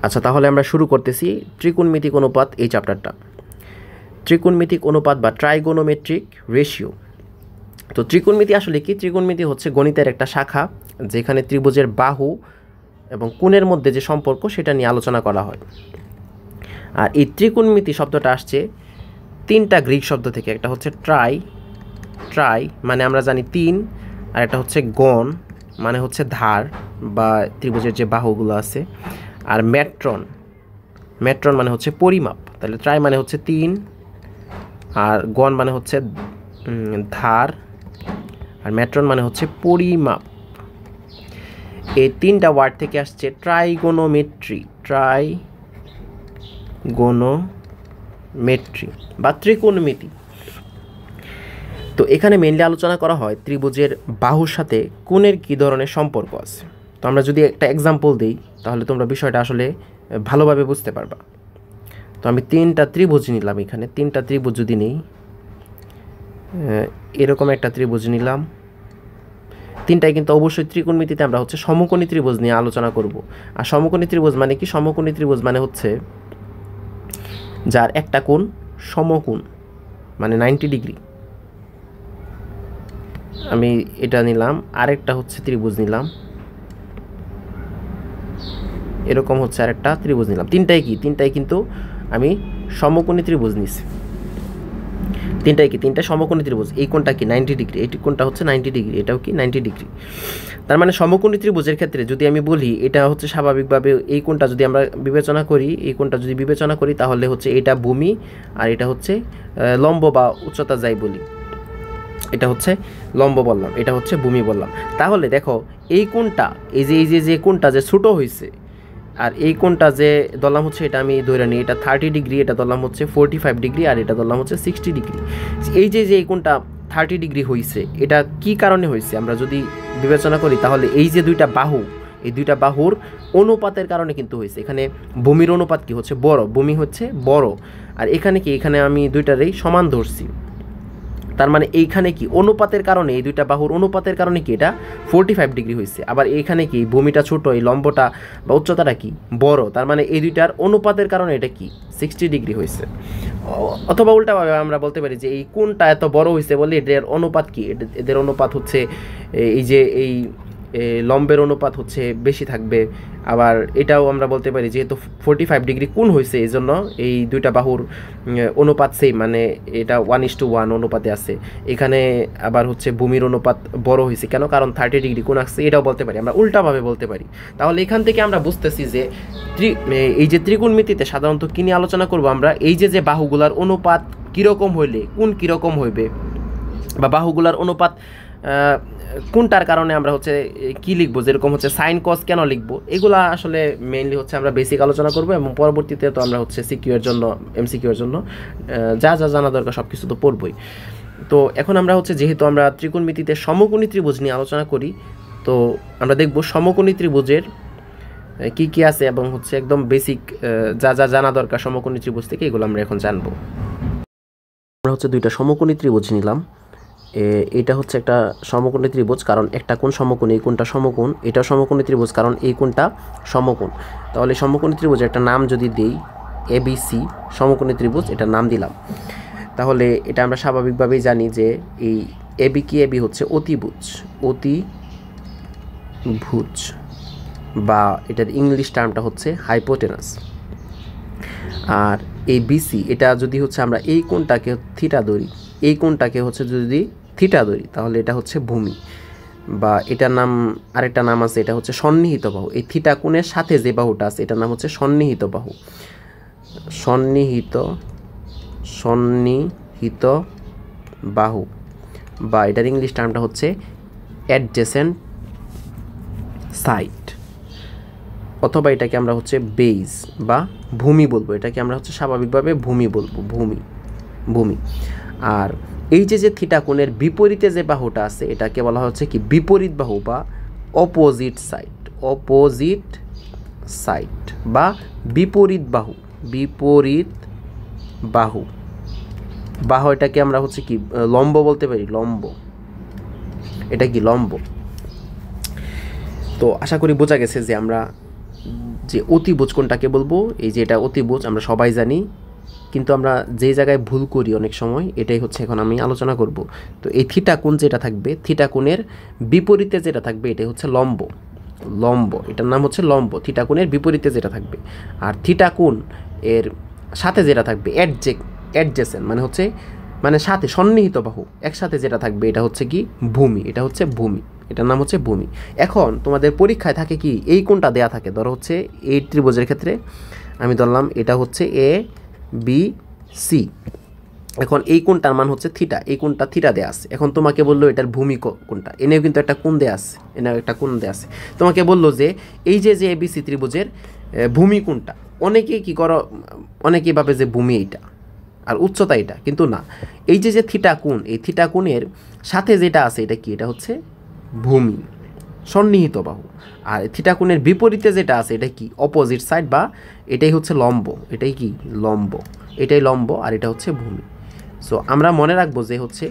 আচ্ছা, তাহলে আমরা শুরু করতেছি ত্রিকোণমিতিক অনুপাত এই চ্যাপ্টারটা। ত্রিকোণমিতিক অনুপাত বা ট্রাইগোনোমেট্রিক রেশিও। তো ত্রিকোণমিতি আসলে কি? ত্রিকোণমিতি হচ্ছে গণিতের একটা শাখা, যেখানে ত্রিভুজের বাহু এবং কোণের মধ্যে যে সম্পর্ক সেটা নিয়ে আলোচনা করা হয়। আর এই ত্রিকোণমিতি শব্দটা আসছে তিনটা গ্রিক শব্দ থেকে। একটা হচ্ছে ট্রাই মানে আমরা জানি তিন, আর একটা হচ্ছে গণ মানে হচ্ছে ধার বা ত্রিভুজের যে বাহুগুলো আছে, আর ম্যাট্রন মানে হচ্ছে পরিমাপ। তাহলে ট্রাই মানে হচ্ছে তিন, আর গণ মানে হচ্ছে ধার, আর ম্যাট্রন মানে হচ্ছে পরিমাপ। এই তিনটা ওয়ার্ড থেকে আসছে ট্রাইগোনোমেট্রি বা ত্রিকোণমিতি। তো এখানে মেইনলি আলোচনা করা হয় ত্রিভুজের বাহুর সাথে কোণের কী ধরনের সম্পর্ক আছে। তো আমরা যদি একটা এক্সাম্পল দিই তাহলে তোমরা বিষয়টা আসলে ভালোভাবে বুঝতে পারবা। তো আমি তিনটা ত্রিভুজ নিলাম, এখানে তিনটা ত্রিভুজ যদি নেই, এরকম একটা ত্রিভুজ নিলাম। তিনটাই কিন্তু অবশ্যই ত্রিকোণমিতিতে আমরা হচ্ছে সমকোণী ত্রিভুজ নিয়ে আলোচনা করব। আর সমকোণী ত্রিভুজ মানে কি? সমকোণী ত্রিভুজ মানে হচ্ছে যার একটা কোণ সমকোণ, মানে 90 ডিগ্রি। আমি এটা নিলাম, আরেকটা হচ্ছে ত্রিভুজ নিলাম, এরকম হচ্ছে আরেকটা ত্রিভুজ নিলাম। তিনটাই কি? তিনটাই কিন্তু আমি সমকোণী ত্রিভুজ নিছি। তিনটাই কি? তিনটা সমকোণী ত্রিভুজ। এই কোণটা কি? 90 ডিগ্রি। এই কোণটা হচ্ছে 90 ডিগ্রি, এটাও কি 90 ডিগ্রি। তার মানে সমকোণী ত্রিভুজের ক্ষেত্রে যদি আমি বলি এটা হচ্ছে স্বাভাবিকভাবে এই কোণটা যদি আমরা বিবেচনা করি, এই কোণটা যদি বিবেচনা করি তাহলে হচ্ছে এটা ভূমি আর এটা হচ্ছে লম্ব বা উচ্চতা যাই বলি, এটা হচ্ছে লম্ব বললাম, এটা হচ্ছে ভূমি বললাম। তাহলে দেখো এই কোণটা, এই যে কোণটা যে ছোট হয়েছে, আর এই কোণটা যে ধরলাম হচ্ছে, এটা আমি ধরে নিই এটা 30 ডিগ্রি, এটা ধরলাম হচ্ছে 45 ডিগ্রি, আর এটা ধরলাম হচ্ছে 60 ডিগ্রি। এই যে এই কোণটা 30 ডিগ্রি হয়েছে, এটা কি কারণে হয়েছে আমরা যদি বিবেচনা করি তাহলে এই যে দুইটা বাহু, এই দুইটা বাহুর অনুপাতের কারণে কিন্তু হয়েছে। এখানে ভূমির অনুপাত কি হচ্ছে? বড়, ভূমি হচ্ছে বড়। আর এখানে কি? এখানে আমি দুইটারই সমান ধরছি। তার মানে এইখানে কি? অনুপাতের কারণে, এই দুইটা বাহুর অনুপাতের কারণে কি এটা 45 ডিগ্রি হয়েছে। আবার এইখানে কি? ভূমিটা ছোট, এই লম্বটা বা উচ্চতাটা কি? বড়। তার মানে এই দুইটার অনুপাতের কারণে এটা কি 60 ডিগ্রি হয়েছে। অথবা উল্টাভাবে আমরা বলতে পারি যে এই কোণটা এত বড় হয়েছে বলে এদের অনুপাত কি? এদের অনুপাত হচ্ছে এই যে এই লম্বের অনুপাত হচ্ছে বেশি থাকবে। আবার এটাও আমরা বলতে পারি যেহেতু 45 ডিগ্রি কোণ হয়েছে এই জন্য এই দুইটা বাহুর অনুপাত সেম, মানে এটা 1:1 অনুপাতে আছে। এখানে আবার হচ্ছে ভূমির অনুপাত বড় হয়েছে কেন? কারণ 30 ডিগ্রি কোণ আসছে, এটাও বলতে পারি, আমরা উল্টাভাবে বলতে পারি। তাহলে এখান থেকে আমরা বুঝতেছি যে এই যে ত্রিকোণমিতিতে সাধারণত কী নিয়ে আলোচনা করব আমরা? এই যে বাহুগুলার অনুপাত কীরকম হইলে কোণ কীরকম হইবে, বা বাহুগুলার অনুপাত কোনটার কারণে আমরা হচ্ছে কি লিখবো, যেরকম হচ্ছে সাইন কস কেন লিখবো, এগুলা আসলে মেইনলি হচ্ছে আমরা বেসিক আলোচনা করবো, এবং পরবর্তীতে তো আমরা হচ্ছে সিকিউ এর জন্য, এমসিকিউ এর জন্য যা যা জানা দরকার সব কিছু তো পড়বই। তো এখন আমরা হচ্ছে যেহেতু আমরা ত্রিকোণমিতিতে সমকোণী ত্রিভুজ নিয়ে আলোচনা করি, তো আমরা দেখব সমকোণী ত্রিভুজের কি কি আছে এবং হচ্ছে একদম বেসিক যা যা জানা দরকার সমকোণী ত্রিভুজ থেকে, এগুলো আমরা এখন জানবো। আমরা হচ্ছে দুইটা সমকোণী ত্রিভুজ নিলাম। এটা হচ্ছে একটা সমকোণী ত্রিভুজ, কারণ একটা কোণ সমকোণ, এই কোণটা সমকোণ। এটা সমকোণী ত্রিভুজ কারণ এই কোণটা সমকোণ। তাহলে সমকোণী ত্রিভুজের একটা নাম যদি দেই ABC সমকোণী ত্রিভুজ, এটার নাম দিলাম। তাহলে এটা আমরা স্বাভাবিকভাবেই জানি যে এই AB কি? AB হচ্ছে অতিভুজ বা এটার ইংলিশ টার্মটা হচ্ছে হাইপোটেনাস। আর এই BC এটা যদি হচ্ছে আমরা এই কোণটাকে থিটা ধরি, এই কোণটাকে হচ্ছে যদি থিটা ধরি, তাহলে এটা হচ্ছে ভূমি, বা এটার নাম আরেকটা নাম আছে, এটা হচ্ছে সন্নিহিত বাহু। এই থিটা কোণের সাথে যে বাহুটা আছে এটার নাম হচ্ছে সন্নিহিত বাহু। সন্নিহিত বাহু, বা এটার ইংলিশ টার্মটা হচ্ছে অ্যাডজেসেন্ট সাইড, অথবা এটাকে আমরা হচ্ছে বেজ বা ভূমি বলবো। এটাকে আমরা হচ্ছে স্বাভাবিকভাবে ভূমি বলবো, ভূমি। আর এই যে থিটা কোণের বিপরীতে যে বাহুটা আছে এটাকে বলা হচ্ছে কি? বিপরীত বাহু বা অপোজিট সাইড বা বিপরীত বাহু। এটাকে আমরা হচ্ছে কি? লম্ব বলতে পারি, লম্ব। এটা কি? লম্ব। তো আশা করি বোঝা গেছে যে আমরা যে অতিভুজ কোনটাকে বলবো, এই যে এটা অতিভুজ আমরা সবাই জানি, কিন্তু আমরা যে জায়গায় ভুল করি অনেক সময়, এটাই হচ্ছে এখন আমি আলোচনা করব। তো এই থিটা কোণ যেটা থাকবে, থিটা কোণের বিপরীতে যেটা থাকবে এটাই হচ্ছে লম্ব। লম্ব, এটার নাম হচ্ছে লম্ব, থিটা কোণের বিপরীতে যেটা থাকবে। আর থিটা কোণ এর সাথে যেটা থাকবে অ্যাডজেসেন্ট, মানে হচ্ছে মানে সাথে সন্নিহিত বাহু একসাথে যেটা থাকবে এটা হচ্ছে কি ভূমি, এটা হচ্ছে ভূমি, এটার নাম হচ্ছে ভূমি। এখন তোমাদের পরীক্ষায় থাকে কি এই কোণটা দেয়া থাকে, ধরো হচ্ছে এই ত্রিভুজের ক্ষেত্রে আমি ধরলাম এটা হচ্ছে এ বি সি। এখন এই কোণটার মান হচ্ছে থিটা, এই কোণটা থিটা দেয়া আছে। এখন তোমাকে বললো এটার ভূমি কোণটা, এনেও কিন্তু একটা কোণ দেয়া আছে, এনেও একটা কোণ দেয়া আছে। তোমাকে বললো যে এই যে যে এবিসি ত্রিভুজের ভূমি কোণটা, অনেকেই কী করো, অনেকেই ভাবে যে ভূমি এইটা আর উচ্চতা এটা, কিন্তু না, এই যে যে থিটা কোণ, এই থিটা কোণের সাথে যেটা আছে এটা কি, এটা হচ্ছে ভূমি, সন্নিহিত বাহু। আর থিটা কোণের বিপরীতে যেটা আছে এটা কি, অপোজিট সাইড, বা এটাই হচ্ছে লম্ব, এটাই কি লম্ব, এটাই লম্ব, আর এটা হচ্ছে ভূমি। সো আমরা মনে রাখবো যে হচ্ছে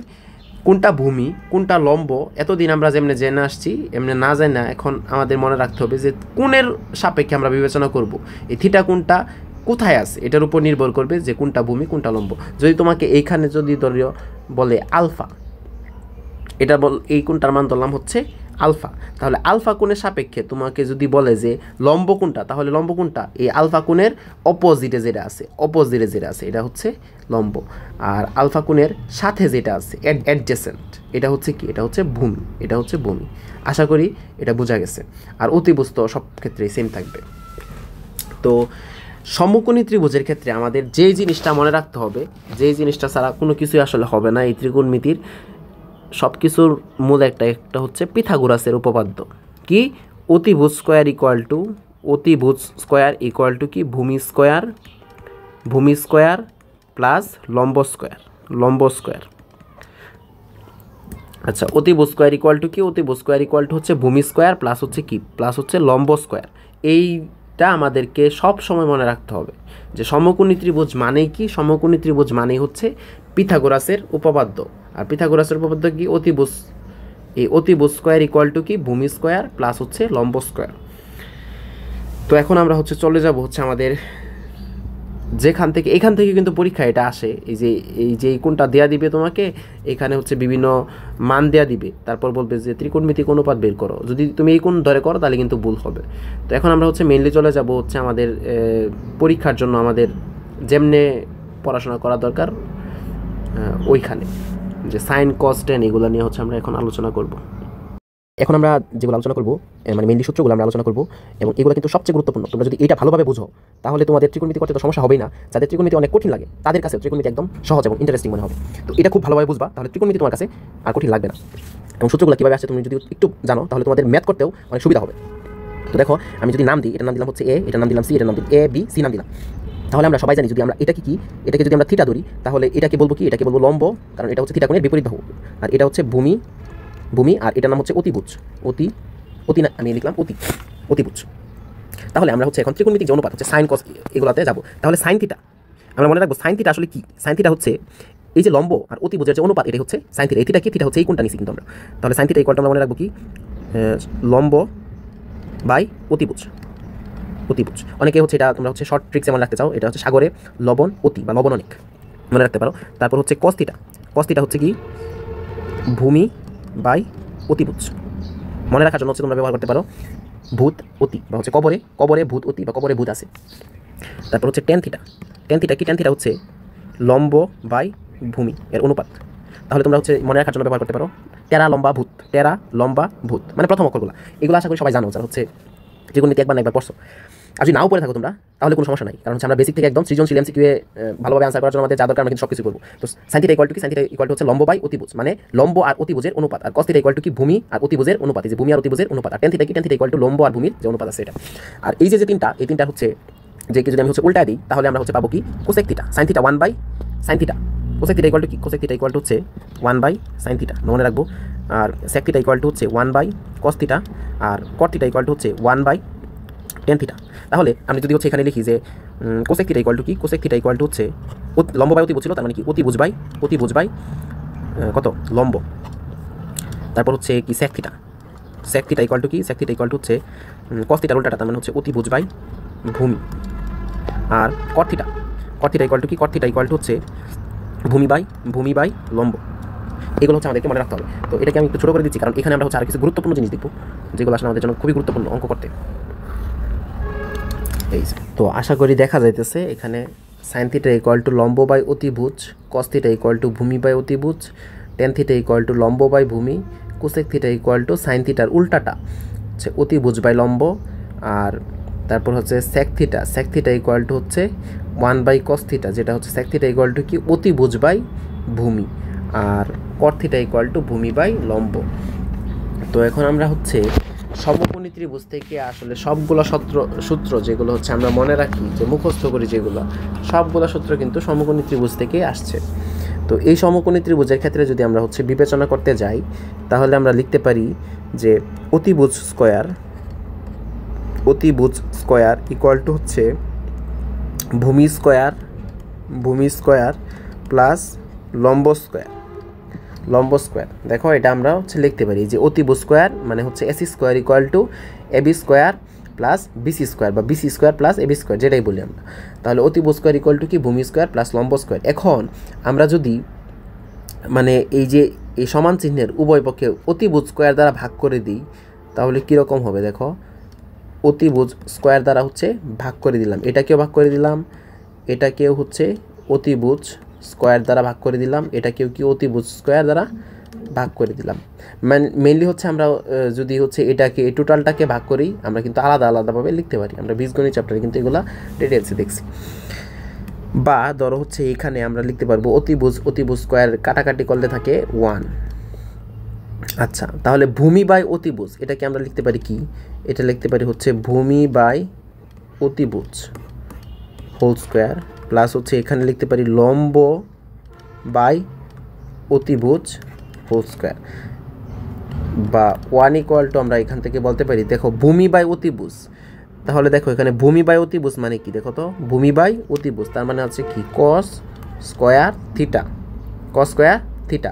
কোনটা ভূমি কোনটা লম্ব, এতদিন আমরা যেমনি জেনে আসছি এমনি না জানি না, এখন আমাদের মনে রাখতে হবে যে কোণের সাপেক্ষে আমরা বিবেচনা করব এই থিটা কোণটা কোথায় আছে, এটার উপর নির্ভর করবে যে কোনটা ভূমি কোনটা লম্ব। যদি তোমাকে এইখানে যদি ধরিও বলে আলফা, এটা এই কোণটার মান ধরলাম হচ্ছে আলফা, তাহলে আলফা কোণের সাপেক্ষে তোমাকে যদি বলে যে লম্ব কোণটা, তাহলে লম্ব কোণটা এই আলফা কোণের অপোজিটে যেটা আছে, অপোজিটে যেটা আছে এটা হচ্ছে লম্ব। আর আলফা কোণের সাথে যেটা আছে অ্যাডজেসেন্ট, এটা হচ্ছে কি, এটা হচ্ছে ভূমি, এটা হচ্ছে ভূমি। আশা করি এটা বোঝা গেছে। আর অতিভুজ তো সব ক্ষেত্রেই সেম থাকবে। তো সমকোণী ত্রিভুজের ক্ষেত্রে আমাদের যেই জিনিসটা মনে রাখতে হবে, যেই জিনিসটা ছাড়া কোনো কিছুই আসলে হবে না এই ত্রিকোণমিতির, সব কিছুর মূল একটা হচ্ছে পিথাগোরাসের উপপাদ্য। কি, অতিভুজ স্কোয়ার ইকুয়াল টু, অতিভুজ স্কোয়ার ইকুয়াল টু কি ভূমি স্কোয়ার প্লাস লম্ব স্কোয়ার, লম্ব স্কোয়ার। আচ্ছা, অতিভুজ স্কোয়ার ইকুয়াল টু কি, অতিভুজ স্কোয়ার ইকুয়াল টু হচ্ছে ভূমি স্কোয়ার প্লাস হচ্ছে কি, প্লাস হচ্ছে লম্ব স্কোয়ার। এইটা আমাদেরকে সব সময় মনে রাখতে হবে যে সমকোণী ত্রিভুজ মানেই কি, সমকোণী ত্রিভুজ মানেই হচ্ছে পিথাগোরাসের উপপাদ্য। আর পিথাগোরাসের উপপাদ্য কি, অতিভুজ, এই অতিভুজ স্কোয়ার ইকুয়াল টু কি ভূমি স্কোয়ার প্লাস হচ্ছে লম্ব স্কোয়ার। তো এখন আমরা হচ্ছে চলে যাব হচ্ছে আমাদের যেখান থেকে, এখান থেকে কিন্তু পরীক্ষা এটা আসে, এই যে কোনটা দেয়া দিবে তোমাকে, এখানে হচ্ছে বিভিন্ন মান দেয়া দিবে, তারপর বলবে যে ত্রিকোণমিতিক অনুপাত বের করো, যদি তুমি এই কোণ ধরে করো তাহলে কিন্তু ভুল হবে। তো এখন আমরা হচ্ছে মেইনলি চলে যাব হচ্ছে আমাদের পরীক্ষার জন্য আমাদের যেমনে পড়াশোনা করা দরকার ওইখানে, যে সাইন কস টেন এগুলো নিয়ে হচ্ছে আমরা এখন আলোচনা করব। এখন আমরা যেগুলো আলোচনা করবো মানে মেইনলি সূত্রগুলো আমরা আলোচনা করবো, এবং এগুলো কিন্তু সবচেয়ে গুরুত্বপূর্ণ। তোমরা যদি এটা ভালোভাবে বুঝো তাহলে তোমাদের ত্রিকোণমিতি করতে তো সমস্যা হবেই না। যাদের ত্রিকোণমিতি অনেক কঠিন লাগে তাদের কাছে ত্রিকোণমিতি একদম সহজ এবং ইন্টারেস্টিং মনে হবে। তো এটা খুব ভালোভাবে বুঝবা, তাহলে ত্রিকোণমিতি তোমার কাছে আর কঠিন লাগবে না। এবং সূত্রগুলো কীভাবে আসছে তুমি যদি একটু জানো তাহলে তোমাদের ম্যাথ করতেও অনেক সুবিধা হবে। তো দেখো, আমি যদি নাম দিই, এটার নাম দিলাম হচ্ছে এ, এটার নাম দিলাম সি, এটার নাম দিলাম এ বি সি নাম দিলাম, তাহলে আমরা সবাই জানি যদি আমরা এটাকে কি, এটাকে যদি আমরা থিটা ধরি তাহলে এটাকে বলবো কি, এটাকে বলবো লম্ব, কারণ এটা হচ্ছে থিটা কোণের বিপরীত বাহু। আর এটা হচ্ছে ভূমি, আর এটার নাম হচ্ছে অতিভুজ, অতি না, আমি লিখলাম অতিভুজ। তাহলে আমরা হচ্ছে এখন ত্রিকোণমিতিক যে অনুপাত হচ্ছে সাইন কস এগুলোতে যাবো। তাহলে সাইন থিটা আমরা মনে রাখবো, সাইন থিটা আসলে কি, সাইন থিটা হচ্ছে এই যে লম্ব আর অতিভুজের যে অনুপাত, এটা হচ্ছে সাইন থিটা। এই থিটা কি, থিটা হচ্ছে এই কোণটা নিছি কিন্তু আমরা, তাহলে সাইন থিটা ইকুয়ালটা আমরা মনে রাখবো কি, লম্ব বাই অতিভুজ। অনেকে হচ্ছে এটা তোমরা হচ্ছে শর্ট ট্রিক্স মনে রাখতে চাও, এটা হচ্ছে সাগরে লবণ অতি বা লবণ অনেক মনে রাখতে পারো। তারপর হচ্ছে কস থিটা হচ্ছে কি ভূমি বাই অতিভুজ। মনে রাখার জন্য হচ্ছে তোমরা ব্যবহার করতে পারো ভূত অতি, বা হচ্ছে কবরে ভূত অতি বা কবরে ভূত আছে। তারপর হচ্ছে টেন থিটা কি, টেন থিটা হচ্ছে লম্ব বাই ভূমি এর অনুপাত। তাহলে তোমরা হচ্ছে মনে রাখার জন্য ব্যবহার করতে পারো টেরা লম্বা ভূত, মানে প্রথম অক্ষরগুলো। এগুলো আশা করি সবাই জানো, যারা হচ্ছে ত্রিকোণমিতি একবার না একবার পড়ছো। আর যদি নাও পড়ে থাকো তোমরা তাহলে কোনো সমস্যা নাই, কারণ হচ্ছে আমরা বেসিক থেকে একদম সৃজনশীল MCQ ভালোভাবে আনসার করার জন্য আমাদের যা দরকার আমরা কিন্তু সব কিছু করবো। তো সাইন থিটা ইকুয়াল টু কি, সাইন থিটা ইকুয়াল টু হচ্ছে লম্ব বাই অতিভুজ, মানে লম্ব আর অতিভুজের অনুপাত। আর কস থিটা ইকুয়াল টু কি ভূমি আর অতিভুজের অনুপাত, এই যে ভূমি আর অতিভুজের অনুপাত। আর টেন থিটা কি, টেন থিটা ইকুয়াল টু লম্ব আর ভূমির যে অনুপাত আছে এটা। আর এই যে তিনটা, এই তিনটা হচ্ছে যে যদি আমি হচ্ছে উল্টায় দিই তাহলে আমরা হচ্ছে পাবো কি cosec theta, sine theta 1 by sine theta. Cosec theta equal to কি, কোসেক থিটা ইকুয়াল টু হচ্ছে 1 বাই সাইন থিটা মনে রাখবো। আর সেক থিটা ইকুয়াল টু হচ্ছে 1 বাই কস থিটা, আর কট থিটা ইকুয়াল টু হচ্ছে 1 বাই টেন থিটা। তাহলে আমি যদি হচ্ছে এখানে লিখি যে কোসেক থিটা ইকুয়াল টু কি, কোসেক থিটা ইকুয়াল টু হচ্ছে লম্ব বাই অতিভুজ ছিল, তার মানে কি অতিভুজ বাই কত লম্ব। তারপর হচ্ছে কি সেক থিটা ইকুয়াল টু কি, সেক থিটা ইকুয়াল টু হচ্ছে cos থিটার উল্টাটা, তার মানে হচ্ছে অতিভুজ বাই ভূমি। আর cot থিটা ইকুয়াল টু কি, cot থিটা ইকুয়াল টু হচ্ছে ভূমি বাই লম্ব। এগুলো হচ্ছে আমাদেরকে মনে রাখতে হবে। তো এটাকে আমি একটু ছোটো করে দিচ্ছি, কারণ এখানে আমরা হচ্ছে আর কিছু গুরুত্বপূর্ণ জিনিস দেখব, যেগুলো আসলে আমাদের জন্য খুবই গুরুত্বপূর্ণ অঙ্ক করতে। এই তো আশা করি দেখা যাইতেছে এখানে সাইন থিটা ইকুয়াল টু লম্ব বাই অতিভুজ, কস থিটা ইকুয়াল টু ভূমি বাই অতিভুজ, টেন থিটা ইকুয়াল টু লম্ব বাই ভূমি, cosec theta equal to sine থিটার উল্টাটা হচ্ছে অতিভুজ বাই লম্ব, আর তারপর হচ্ছে সেক থিটা ইকুয়াল টু হচ্ছে 1 বাই কস থিটা, যেটা হচ্ছে সেক থিটা ইকুয়াল টু কি অতিভুজ বাই ভূমি, আর কট থিটা ইকুয়াল টু ভূমি বাই লম্ব। তো এখন আমরা হচ্ছে সমকোণী ত্রিভুজ থেকে আসলে সবগুলো সূত্র যেগুলো হচ্ছে আমরা মনে রাখি, যে মুখস্থ করি যেগুলো, সবগুলো সূত্র কিন্তু সমকোণী ত্রিভুজ থেকে আসছে। তো এই সমকোণী ত্রিভুজের ক্ষেত্রে যদি আমরা হচ্ছে বিবেচনা করতে যাই, তাহলে আমরা লিখতে পারি যে অতিভুজ স্কয়ার ইকুয়াল টু হচ্ছে ভূমি স্কয়ার প্লাস লম্ব স্কয়ার। দেখো এটা আমরা হচ্ছে লিখতে পারি যে অতিভুজ স্কয়ার মানে হচ্ছে AC square equal to AB square plus BC square, বা BC square plus AB square, যেটাই বলি আমরা। তাহলে অতিভুজ স্কয়ার ইকুয়াল টু কি ভূমি স্কয়ার প্লাস লম্ব স্কয়ার। এখন আমরা যদি মানে এই যে এই সমান চিহ্নের উভয় পক্ষে অতিভুজ স্কয়ার দ্বারা ভাগ করে দিই, তাহলে কীরকম হবে দেখো, অতিভুজ স্কয়ার দ্বারা হচ্ছে ভাগ করে দিলাম, এটাকেও ভাগ করে দিলাম, এটাকেও হচ্ছে অতিভুজ স্কয়ার দ্বারা ভাগ করে দিলাম, এটাকেও কি অতিভুজ স্কয়ার দ্বারা ভাগ করে দিলাম। মেইনলি হচ্ছে আমরা যদি হচ্ছে এটাকে এই টোটালটাকে ভাগ করি, আমরা কিন্তু আলাদাভাবে লিখতে পারি। আমরা বীজগণিত চ্যাপ্টারে কিন্তু এগুলো ডিটেলসে দেখছি। বা ধরো হচ্ছে এখানে আমরা লিখতে পারবো অতিভুজ স্কয়ার কাটাকাটি করলে থাকে 1। আচ্ছা, তাহলে ভূমি বাই অতিভুজ এটাকে আমরা লিখতে পারি কি, এটা লিখতে পারি হচ্ছে ভূমি বাই অতিভুজ হোল স্কয়ার প্লাস হচ্ছে এখানে লিখতে পারি লম্ব বাই অতিভুজ হোল স্কয়ার, বা 1 ইকুয়াল টু আমরা এখান থেকে বলতে পারি দেখো ভূমি বাই অতিভুজ। তাহলে দেখো এখানে ভূমি বাই অতিভুজ মানে কি, দেখো তো ভূমি বাই অতিভুজ তার মানে হচ্ছে কি কস স্কয়ার থিটা,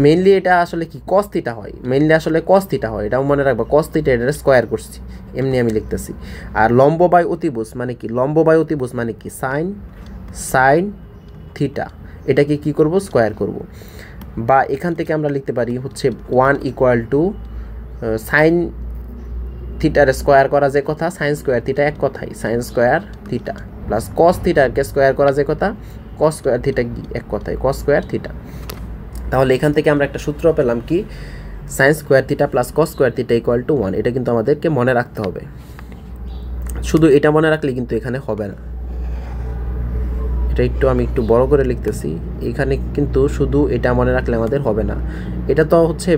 মেইনলি এটা আসলে কি কস থিটা হয়, এটাও মনে রাখবা, কস থিটা এটা স্কয়ার করছি, এমনি আমি লিখতেছি। আর লম্ব বাই অতিভুজ মানে কি, সাইন থিটা, এটাকে কি করব, স্কয়ার করব। বা এখান থেকে আমরা লিখতে পারি হচ্ছে 1 ইকুয়াল টু সাইন থিটার স্কয়ার করা যে কথা, সাইন স্কয়ার থিটা এক কথাই, sine square theta plus cos থিটাকে স্কয়ার করা যে কথা, কস স্কয়ার থিটা এক কথাই, কস স্কয়ার থিটা। তাহলে এখান থেকে আমরা একটা সূত্র পেলাম কি, sign square theta plus cos square theta equal to 1। এটা কিন্তু আমাদেরকে মনে রাখতে হবে। শুধু এটা মনে রাখলে কিন্তু এখানে হবে না, এটা আমি একটু বড় করে লিখতেছি, এখানে কিন্তু শুধু এটা মনে রাখলে আমাদের হবে না। এটা তো হচ্ছে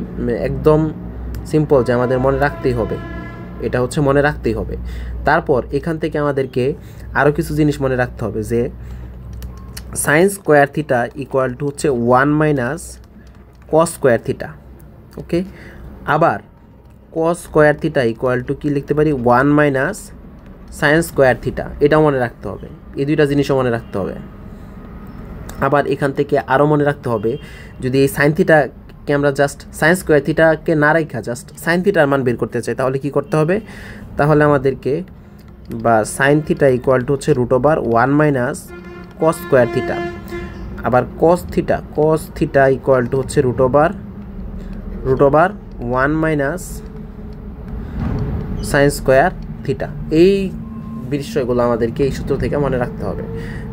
একদম সিম্পল যে আমাদের মনে রাখতেই হবে, এটা হচ্ছে মনে রাখতেই হবে। তারপর এখান থেকে আমাদেরকে আরও কিছু জিনিস মনে রাখতে হবে, যে sign square theta equal to হচ্ছে 1 মাইনাস কস স্কয়ার থিটা, ওকে। আবার কস স্কয়ার থিটা ইকুয়াল টু কি লিখতে পারি, 1 মাইনাস সাইন স্কয়ার থিটা, এটাও মনে রাখতে হবে, এই দুইটা জিনিসও মনে রাখতে হবে। আবার এখান থেকে আরও মনে রাখতে হবে, যদি এই সাইন থিটাকে আমরা জাস্ট সাইন স্কয়ার থিটাকে না রাখা জাস্ট সাইন থিটার মান বের করতে চাই, তাহলে কি করতে হবে, তাহলে আমাদেরকে বা সাইন থিটা ইকুয়াল টু হচ্ছে √1 মাইনাস কস স্কয়ার থিটা। আবার কস থিটা ইকুয়াল টু হচ্ছে √1 মাইনাস সাইন স্কয়ার থিটা। এই বিষয়গুলো আমাদেরকে এই সূত্র থেকে মনে রাখতে হবে।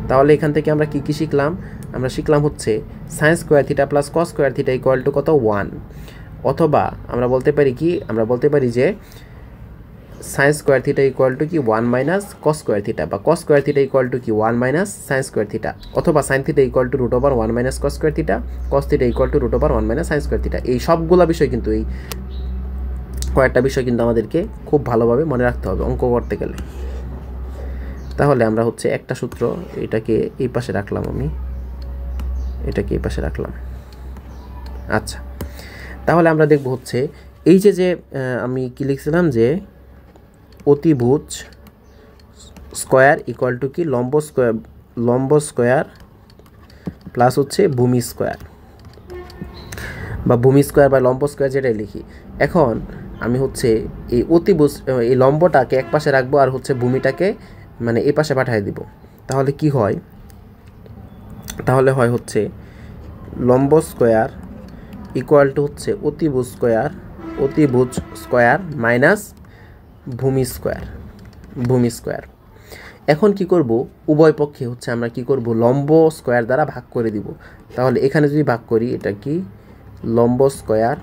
তাহলে এখান থেকে আমরা কি শিখলাম, আমরা শিখলাম হচ্ছে sign square theta plus cos square theta equal to কত, 1। অথবা আমরা বলতে পারি যে sign square theta equal to কি 1 মাইনাস কস স্কয়ার থিটা, বা কস স্কয়ার থিটা ইকুয়াল টু কি 1 মাইনাস সাইন স্কয়ার থিটা, অথবা sign theta equal to √1 minus cos square theta, cos theta equal to √1 minus sign square theta. এই সবগুলো বিষয় কিন্তু, এই কয়েকটা বিষয় কিন্তু আমাদেরকে খুব ভালোভাবে মনে রাখতে হবে অঙ্ক করতে গেলে। তাহলে আমরা হচ্ছে একটা সূত্র, এটাকে এই পাশে রাখলাম, আচ্ছা, তাহলে আমরা দেখব হচ্ছে এই যে আমি কি লিখছিলাম, যে অতিভুজ স্কয়ার ইকুয়াল টু কি লম্ব স্কয়ার প্লাস হচ্ছে ভূমি স্কয়ার, বা ভূমি স্কয়ার বা লম্ব স্কয়ার, যেটাই লিখি। এখন আমি হচ্ছে এই অতিভুজ এই লম্বটাকে এক পাশে রাখবো আর হচ্ছে ভূমিটাকে মানে এই পাশে পাঠিয়ে দিব। তাহলে কি হয়, তাহলে হয় হচ্ছে লম্ব স্কোয়ার ইকুয়াল টু হচ্ছে অতিভুজ স্কোয়ার মাইনাস ভূমি স্কোয়ার। এখন কি করব, উভয় পক্ষে হচ্ছে আমরা কি করব, লম্ব স্কোয়ার দ্বারা ভাগ করে দিব। তাহলে এখানে যদি ভাগ করি, এটা কি লম্ব স্কোয়ার,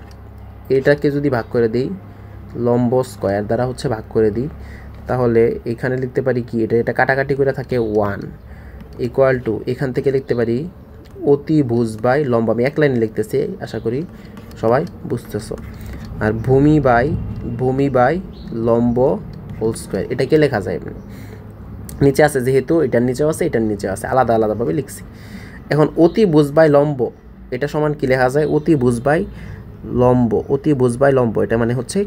এটাকে যদি ভাগ করে দিই লম্ব স্কোয়ার দ্বারা হচ্ছে ভাগ করে দিই, তাহলে এখানে লিখতে পারি কি, এটা কাটাকাটি করে থাকে 1 ইকুয়াল টু, এখান থেকে লিখতে পারি অতিভুজ বাই লম্ব, আমি এক লাইনে লিখতেছি, আশা করি সবাই বুঝতেছো। আর ভূমি বাই লম্ব হোল স্কোয়ার, এটাকে লেখা যায় নিচে আছে, যেহেতু এটার নিচেও আছে এটার নিচেও আছে, আলাদাভাবে লিখছি। এখন অতিভুজ বাই লম্ব, এটা সমান কি লেখা যায়, অতিভুজ বাই লম্ব, এটা মানে হচ্ছে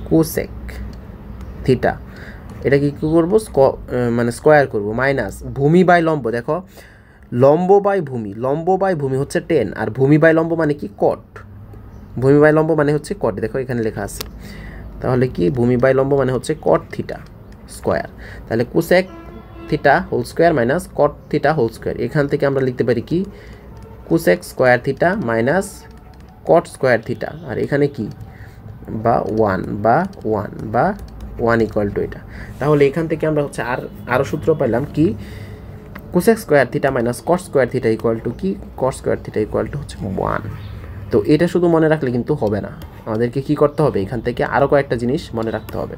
কোসেক থিটা। এটা কি করবো, মানে স্কোয়ার করব, মাইনাস ভূমি বাই লম্ব, দেখো লম্ব বাই ভূমি হচ্ছে 10, আর ভূমি বাই লম্ব মানে কি কট, দেখো এখানে লেখা আছে। তাহলে কি ভূমি বাই লম্ব মানে হচ্ছে কট থিটা স্কোয়ার, তাহলে cosec theta whole square minus cot theta whole square. এখান থেকে আমরা লিখতে পারি কি cosec square theta minus cot square theta, আর এখানে কি বা 1 ইকুয়াল টু এটা। তাহলে এখান থেকে আমরা হচ্ছে আরও সূত্র পাইলাম কি, cosec square theta minus cot square theta equal to কি, cot square theta equal to হচ্ছে 1। তো এটা শুধু মনে রাখলে কিন্তু হবে না, আমাদেরকে কি করতে হবে, এখান থেকে আরও কয়েকটা জিনিস মনে রাখতে হবে।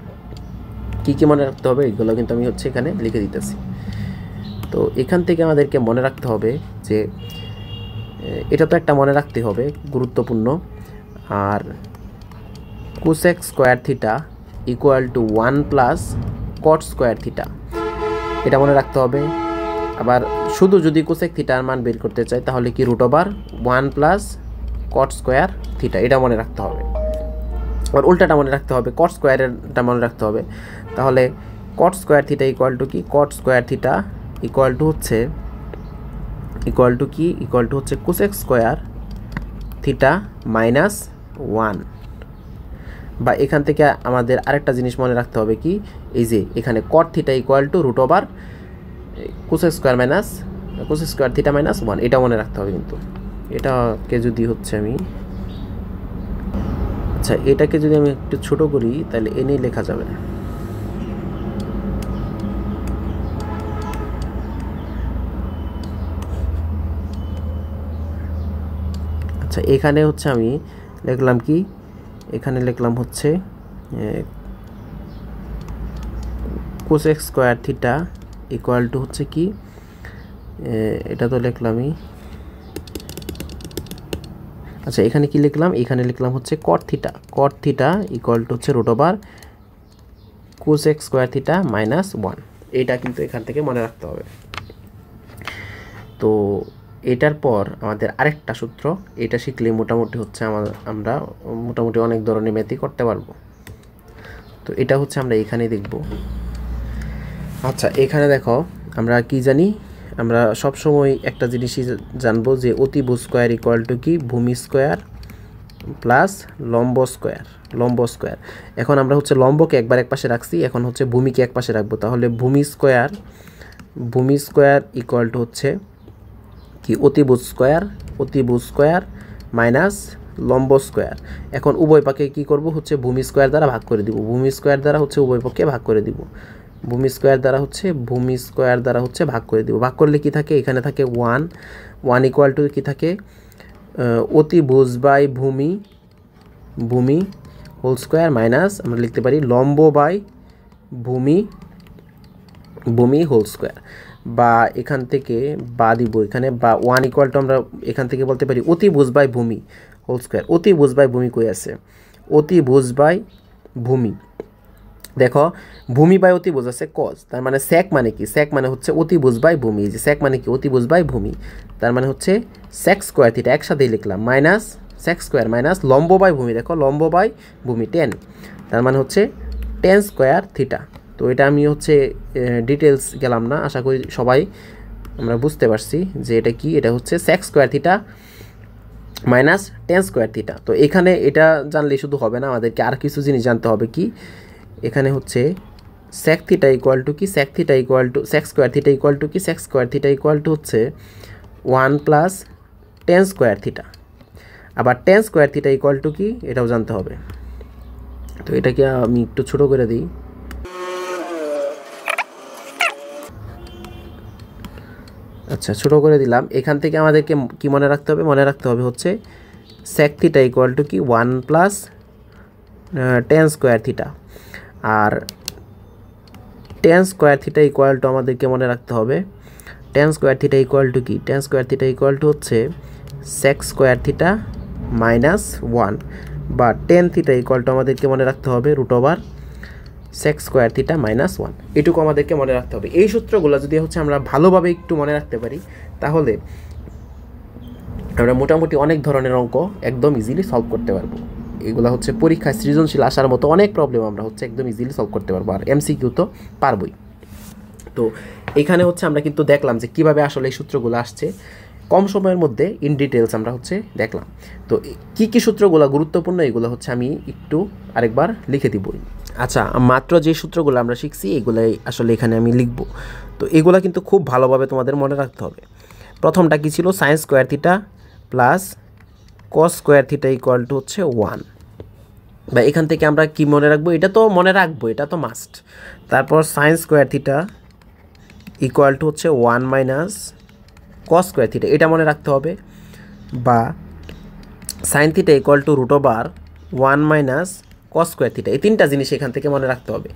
কি মনে রাখতে হবে, এগুলো কিন্তু আমি হচ্ছে এখানে লিখে দিতেছি। তো এখান থেকে আমাদেরকে মনে রাখতে হবে যে এটা তো একটা মনে রাখতে হবে গুরুত্বপূর্ণ, আর cosec square theta equal to 1 plus cot square theta, এটা মনে রাখতে হবে। আবার শুধু যদি কোসেক থিটার মান বের করতে চাই, তাহলে কি √1 প্লাস কট স্কোয়ার থিটা, এটা মনে রাখতে হবে। আর উল্টাটা মনে রাখতে হবে, কট স্কোয়ারেরটা মনে রাখতে হবে। তাহলে cot square theta equal to কি, cot square theta equal to হচ্ছে কোসেক স্কোয়ার থিটা মাইনাস 1। বা এখান থেকে আমাদের আরেকটা জিনিস মনে রাখতে হবে কি, এই যে এখানে কট theta equal to cosec square theta minus 1, এটা মনে রাখতে হবে। কিন্তু এটাকে যদি হচ্ছে আমি এটাকে যদি আমি একটু ছোট করি, তাহলে এনেই লেখা যাবে। আচ্ছা, এখানে হচ্ছে আমি লিখলাম কি, এখানে লিখলাম হচ্ছে cosec square theta equal to হচ্ছে কি, এটা তো লিখলামই। আচ্ছা, এখানে কি লিখলাম, এখানে লিখলাম হচ্ছে কট থিটা ইকুয়াল টু হচ্ছে কোসেক স্কোয়ার থিটা মাইনাস 1, এইটা কিন্তু এখান থেকে মনে রাখতে হবে। তো এটার পর আমাদের আরেকটা সূত্র, এটা শিখলে মোটামুটি হচ্ছে আমরা মোটামুটি অনেক ধরনের ম্যাথই করতে পারবো। তো এটা হচ্ছে আমরা এখানেই দেখব। আচ্ছা, এখানে দেখো আমরা কি জানি, আমরা সবসময় একটা জিনিসই জানবো যে অতিভুজ স্কোয়ার ইকুয়াল টু কি, ভূমি স্কোয়ার প্লাস লম্ব স্কোয়ার। এখন আমরা হচ্ছে লম্বকে একবার এক পাশে রাখছি, এখন হচ্ছে ভূমিকে এক পাশে রাখবো। তাহলে ভূমি স্কোয়ার ইকুয়াল টু হচ্ছে কি, অতিভুজ স্কোয়ার মাইনাস লম্ব স্কোয়ার। এখন উভয় পক্ষে কি করব, হচ্ছে ভূমি স্কোয়ার দ্বারা ভাগ করে দিব, উভয় পক্ষে ভাগ করে দিব, ভূমি স্কোয়ার দ্বারা হচ্ছে ভাগ করে দিব। ভাগ করলে কি থাকে, এখানে থাকে 1 ইকুয়াল টু কি থাকে, অতিভুজ বাই ভূমি হোল স্কোয়ার মাইনাস আমরা লিখতে পারি লম্ব বাই ভূমি হোল স্কোয়ার। বা এখান থেকে বা দিব, এখানে বা 1 ইকুয়াল টু আমরা এখান থেকে বলতে পারি অতিভুজ বাই ভূমি হোল স্কোয়ার। অতিভুজ বাই ভূমি কই আছে, অতিভুজ বাই ভূমি, দেখো ভূমি বাই অতিভুজ আছে কজ, তার মানে সেক মানে কি, সেক মানে হচ্ছে অতিভুজ বাই ভূমি, যে সেক মানে কি অতিভুজ বাই ভূমি, তার মানে হচ্ছে সেক স্কোয়ার থিটা, একসাথেই লিখলাম, মাইনাস সেক স্কোয়ার মাইনাস লম্ব বাই ভূমি, দেখো লম্ব বাই ভূমি 10, তার মানে হচ্ছে 10 স্কোয়ার থিটা। তো এটা আমি হচ্ছে ডিটেলস গেলাম না, আশা করি সবাই আমরা বুঝতে পারছি যে এটা কি, এটা হচ্ছে sec square theta minus tan square theta. তো এখানে এটা জানলে শুধু হবে না, আমাদেরকে আর কিছু জিনিস জানতে হবে। কি এখানে হচ্ছে সেক থিটা ইকুয়াল টু কি, sec theta equal to sec square theta equal to কি, sec square theta equal to হচ্ছে 1 প্লাস টেন স্কোয়ার থিটা। আবার tan square theta equal to কি এটাও জানতে হবে। তো এটাকে আমি একটু ছোটো করে দিই। আচ্ছা, ছোটো করে দিলাম। এখান থেকে আমাদেরকে কি মনে রাখতে হবে, মনে রাখতে হবে হচ্ছে সেক থিটা ইকুয়াল টু কি 1 প্লাস টেন স্কোয়ার থিটা। আর tan square theta equal to আমাদেরকে মনে রাখতে হবে tan square theta equal to কি, tan square theta equal to হচ্ছে সেক স্কোয়ার থিটা মাইনাস 1, বা টেন থিটা ইকুয়াল টু আমাদেরকে মনে রাখতে হবে root over sec square theta minus 1। এটুকু আমাদেরকে মনে রাখতে হবে। এই সূত্রগুলো যদি হচ্ছে আমরা ভালোভাবে একটু মনে রাখতে পারি, তাহলে আমরা মোটামুটি অনেক ধরনের অঙ্ক একদম ইজিলি সলভ করতে পারবো। এগুলো হচ্ছে পরীক্ষায় সৃজনশীল আসার মতো অনেক প্রবলেম আমরা হচ্ছে একদম ইজিলি সলভ করতে পারবো, আর এমসিকিউ তো পারবই। তো এখানে হচ্ছে আমরা কিন্তু দেখলাম যে কীভাবে আসলে এই সূত্রগুলো আসছে কম সময়ের মধ্যে ইন ডিটেলস আমরা হচ্ছে দেখলাম। তো কী কী সূত্রগুলো গুরুত্বপূর্ণ এগুলো হচ্ছে আমি একটু আরেকবার লিখে দিব। আচ্ছা, মাত্র যে সূত্রগুলো আমরা শিখছি এগুলাই আসলে এখানে আমি লিখব। তো এগুলো কিন্তু খুব ভালোভাবে তোমাদের মনে রাখতে হবে। প্রথমটা কী ছিল, sign square theta plus cos square theta equal to হচ্ছে 1, বা এখান থেকে আমরা কি মনে রাখবো, এটা তো মনে রাখবো, এটা তো মাস্ট। তারপর sign square theta equal to হচ্ছে 1 মাইনাস কস স্কোয়ার থিটা, এটা মনে রাখতে হবে। বা sine theta equal to root over 1 minus cos square theta, এই তিনটা জিনিস এখান থেকে মনে রাখতে হবে।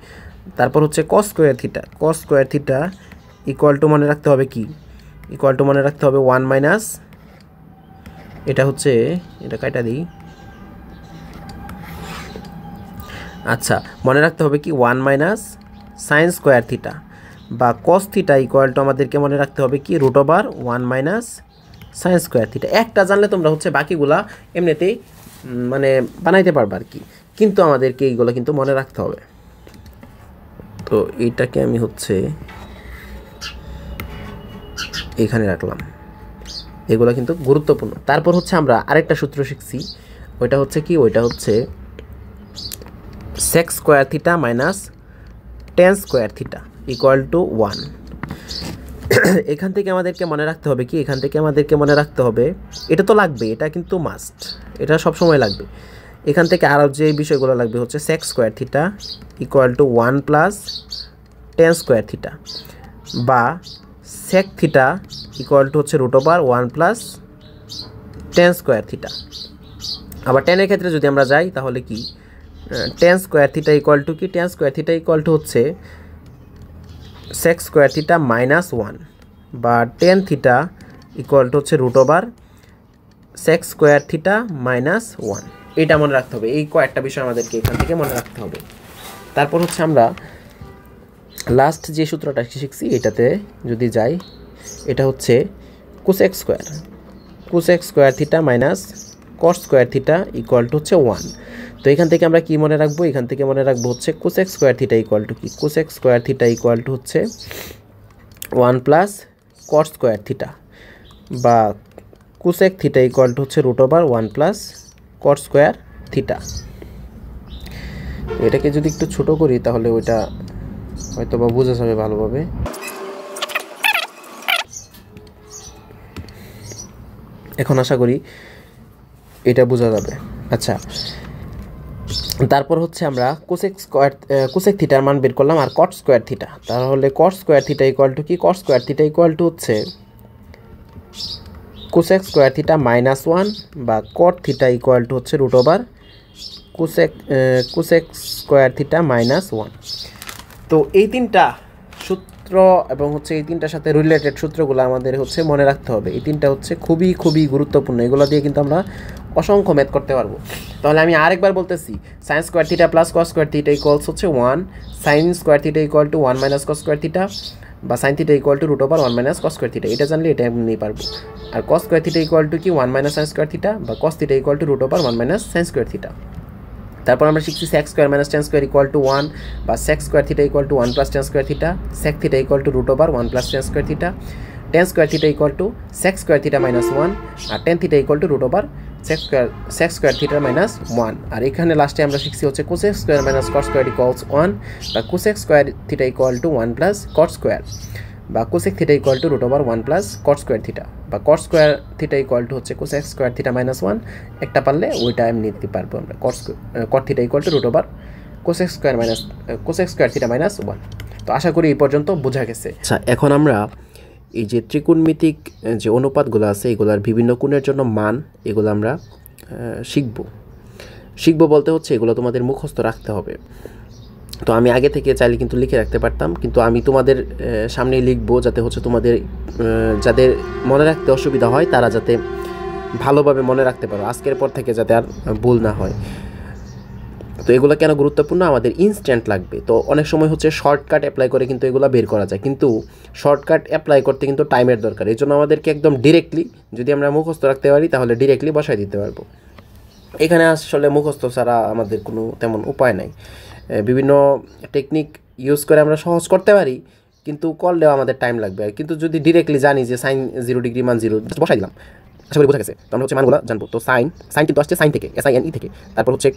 তারপর হচ্ছে কস স্কোয়ার থিটা, কস স্কোয়ার থিটা ইকুয়াল টু মনে রাখতে হবে কি, ইকুয়াল টু মনে রাখতে হবে 1 মাইনাস, এটা হচ্ছে, এটা কাটা দিই। আচ্ছা, মনে রাখতে হবে কি 1 মাইনাস সাইন স্কোয়ার থিটা, বা কস থিটা ইকুয়াল টু আমাদেরকে মনে রাখতে হবে কি root over 1 minus sine square theta. একটা জানলে তোমরা হচ্ছে বাকিগুলা এমনিতেই মানে বানাইতে পারবে আর কি, কিন্তু আমাদেরকে এইগুলো কিন্তু মনে রাখতে হবে। তো এইটাকে আমি হচ্ছে এখানে রাখলাম, এগুলো কিন্তু গুরুত্বপূর্ণ। তারপর হচ্ছে আমরা আরেকটা সূত্র শিখছি, ওইটা হচ্ছে কি, ওইটা হচ্ছে sec square theta minus tan square theta equal to 1। এখান থেকে আমাদেরকে মনে রাখতে হবে কি, এখান থেকে আমাদেরকে মনে রাখতে হবে, এটা তো লাগবে, এটা কিন্তু মাস্ট, এটা সবসময় লাগবে। এখান থেকে আরও যে বিষয়গুলো লাগবে হচ্ছে sec square theta equal to 1 plus tan square theta, বা সেক থিটা ইকুয়াল টু হচ্ছে root over 1 plus tan square theta. আবার টেনের ক্ষেত্রে যদি আমরা যাই তাহলে কি, tan square theta equal to কি, tan square theta equal to হচ্ছে সেক স্কোয়ার থিটা মাইনাস 1, বা টেন থিটা ইকুয়াল টু হচ্ছে root over sec square theta minus 1। এটা মনে রাখতে হবে, এই কয়েকটা বিষয় আমাদেরকে এখান থেকে মনে রাখতে হবে। তারপর হচ্ছে আমরা লাস্ট যে সূত্রটা শিখছি এটাতে যদি যাই, এটা হচ্ছে cosec square, cosec square theta minus cos square theta equal to হচ্ছে 1। তো এখান থেকে আমরা কি মনে রাখবো, এখান থেকে মনে রাখবো হচ্ছে cosec square theta equal to কি, cosec square theta equal to হচ্ছে 1 প্লাস কস স্কোয়ার থিটা, বা কোসেক থিটা ইকুয়াল টু হচ্ছে root over 1 plus cos square theta. এটাকে যদি একটু ছোট করি তাহলে ওইটা হয়তো বা বোঝা যাবে ভালোভাবে। এখন আশা করি এটা বোঝা যাবে। আচ্ছা, তারপর হচ্ছে আমরা কোসেক থিটার মান বের করলাম, আর কট স্কোয়ার থিটা, তাহলে cot square theta equal to কি, cot square theta equal to হচ্ছে কোসেক স্কোয়ার থিটা মাইনাস 1, বা কট থিটা ইকুয়াল টু হচ্ছে root over cosec square theta minus 1। তো এই তিনটা সূত্র এবং হচ্ছে এই তিনটার সাথে রিলেটেড সূত্রগুলো আমাদের হচ্ছে মনে রাখতে হবে। এই তিনটা হচ্ছে খুবই খুবই গুরুত্বপূর্ণ, এগুলো দিয়ে কিন্তু আমরা অসংখ্য ম্যাথ করতে পারবো। তাহলে আমি আরেকবার বলতেছি, sine square theta plus cos square theta equals হচ্ছে 1, sine square theta equal to 1 minus cos square theta, বা sine theta equal to root over 1 minus cos square theta. এটা জানলে এটা এমনি পারবো। আর cos square theta equal to কি 1 minus sine square theta, বা cos theta equal to root over 1 minus sine square theta. তারপর আমরা শিখছি sec square minus tan square equal to 1, বা sec square theta equal to 1 plus tan square theta, sec theta equal to root over 1 plus tan square theta, tan square theta equal to sec square theta minus 1, আর tan theta equal to root over sec square theta minus 1। আর এখানে লাস্টে আমরা শিখছি হচ্ছে cosec square minus cot square equals 1, বা cosec square theta equal to 1 plus cot square, বা cosec theta equal to √1 plus cot square theta, বা cot square theta equal to হচ্ছে কোসেক স্কোয়ার থিটা মাইনাস 1। একটা পারলে ওইটা আমি নিতে পারবো আমরা, cot theta equal to cosec square theta minus 1। তো আশা করি এই পর্যন্ত বোঝা গেছে। আচ্ছা, এখন আমরা এই যে ত্রিকোণমিতিক যে অনুপাতগুলো আছে এগুলোর বিভিন্ন কোণের জন্য মান, এগুলো আমরা শিখব বলতে হচ্ছে এগুলো তোমাদের মুখস্থ রাখতে হবে। তো আমি আগে থেকে চাইলে কিন্তু লিখে রাখতে পারতাম, কিন্তু আমি তোমাদের সামনেই লিখবো যাতে হচ্ছে তোমাদের যাদের মনে রাখতে অসুবিধা হয় তারা যাতে ভালোভাবে মনে রাখতে পারো, আজকের পর থেকে যাতে আর ভুল না হয়। তো এগুলো কেন গুরুত্বপূর্ণ, আমাদের ইনস্ট্যান্ট লাগবে। তো অনেক সময় হচ্ছে শর্টকাট অ্যাপ্লাই করে কিন্তু এগুলো বের করা যায়, কিন্তু শর্টকাট অ্যাপ্লাই করতে কিন্তু টাইমের দরকার। এই জন্য আমাদেরকে একদম ডিরেক্টলি যদি আমরা মুখস্থ রাখতে পারি তাহলে ডিরেক্টলি বসাই দিতে পারবো। এখানে আসলে মুখস্থ ছাড়া আমাদের কোনো তেমন উপায় নাই। বিভিন্ন টেকনিক ইউজ করে আমরা সহজ করতে পারি, কিন্তু করলেও আমাদের টাইম লাগবে। আর কিন্তু যদি ডিরেক্টলি জানি যে সাইন 0 ডিগ্রি মান 0 বসাই দিলাম, আশা করি বোঝা গেছে। তো আমরা হচ্ছে মানগুলো জানবো। তো সাইন কিন্তু আসছে সাইন থেকে, SINE থেকে। তারপর হচ্ছে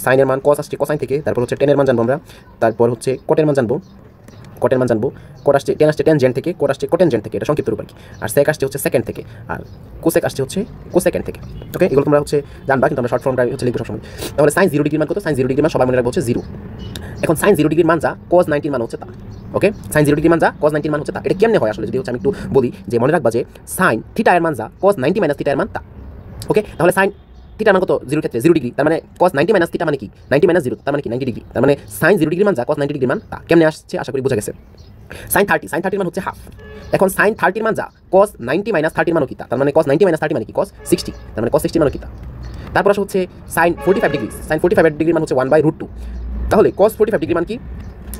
সাইনের মান, কস আসছে কোসাইন থেকে। তারপর হচ্ছে টেনের মান জানবো আমরা। তারপর হচ্ছে কটের মান জানবো। কোট আসছে টেন আসছে টেনজেন্ট থেকে, কোট আসছে কোটেনজেন্ট থেকে, এটা সংক্ষিপ্ত রূপ আর কি। আর সেক আসছে হচ্ছে সেকেন্ড থেকে, আর কোসেক আসছে হচ্ছে কোসেকেন্ড থেকে। ওকে, এগুলো তোমরা হচ্ছে জানবা, কিন্তু আমরা শর্ট ফর্মটাই হচ্ছে লিখবো সবসময়। তাহলে সাইন 0 ডিগ্রির মান কত? সাইন 0 ডিগ্রির মান সবাই মনে রাখবো হচ্ছে 0। এখন সাইন 0 ডিগ্রির মান যা, কজ 90 মান হচ্ছে তা। ওকে, সাইন 0 ডিগ্রির মান যা, কজ 90 মান হচ্ছে তা। এটা কেমনে হয় আসলে যদি হচ্ছে আমি একটু বলি, যে মনে রাখবা যে সাইন থিটা এর মান যা, কজ 90 মাইনাস থিটা এর মান তা। ওকে, তাহলে সাইন থিটার মান কত? 0 ক্ষেত্রে 0 ডিগ্রি, তার মানে cos 90 মাইনাস থিটা মানে কি? 90 মাইনাস 0 তার মানে কি? 90 ডিগ্রি। তার মানে সাইন 0 ডিগ্রি মান যা, cos 90 ডিগ্রি মান তা। কেমনে আসছে আশা করি বোঝা গেছে। সাইন 30 মান হচ্ছে হাফ। এখন সাইন 30 মান যা, cos 90 মাইনাস 30 মান কি তা? তার মানে cos 90 মাইনাস 30 মানে কি? cos 60, তার মানে cos 60 মান কি তা? তারপর আসে হচ্ছে সাইন 45 ডিগ্রি। সাইন 45 ডিগ্রি মান হচ্ছে 1/√2। তাহলে cos 45 ডিগ্রি মান কি?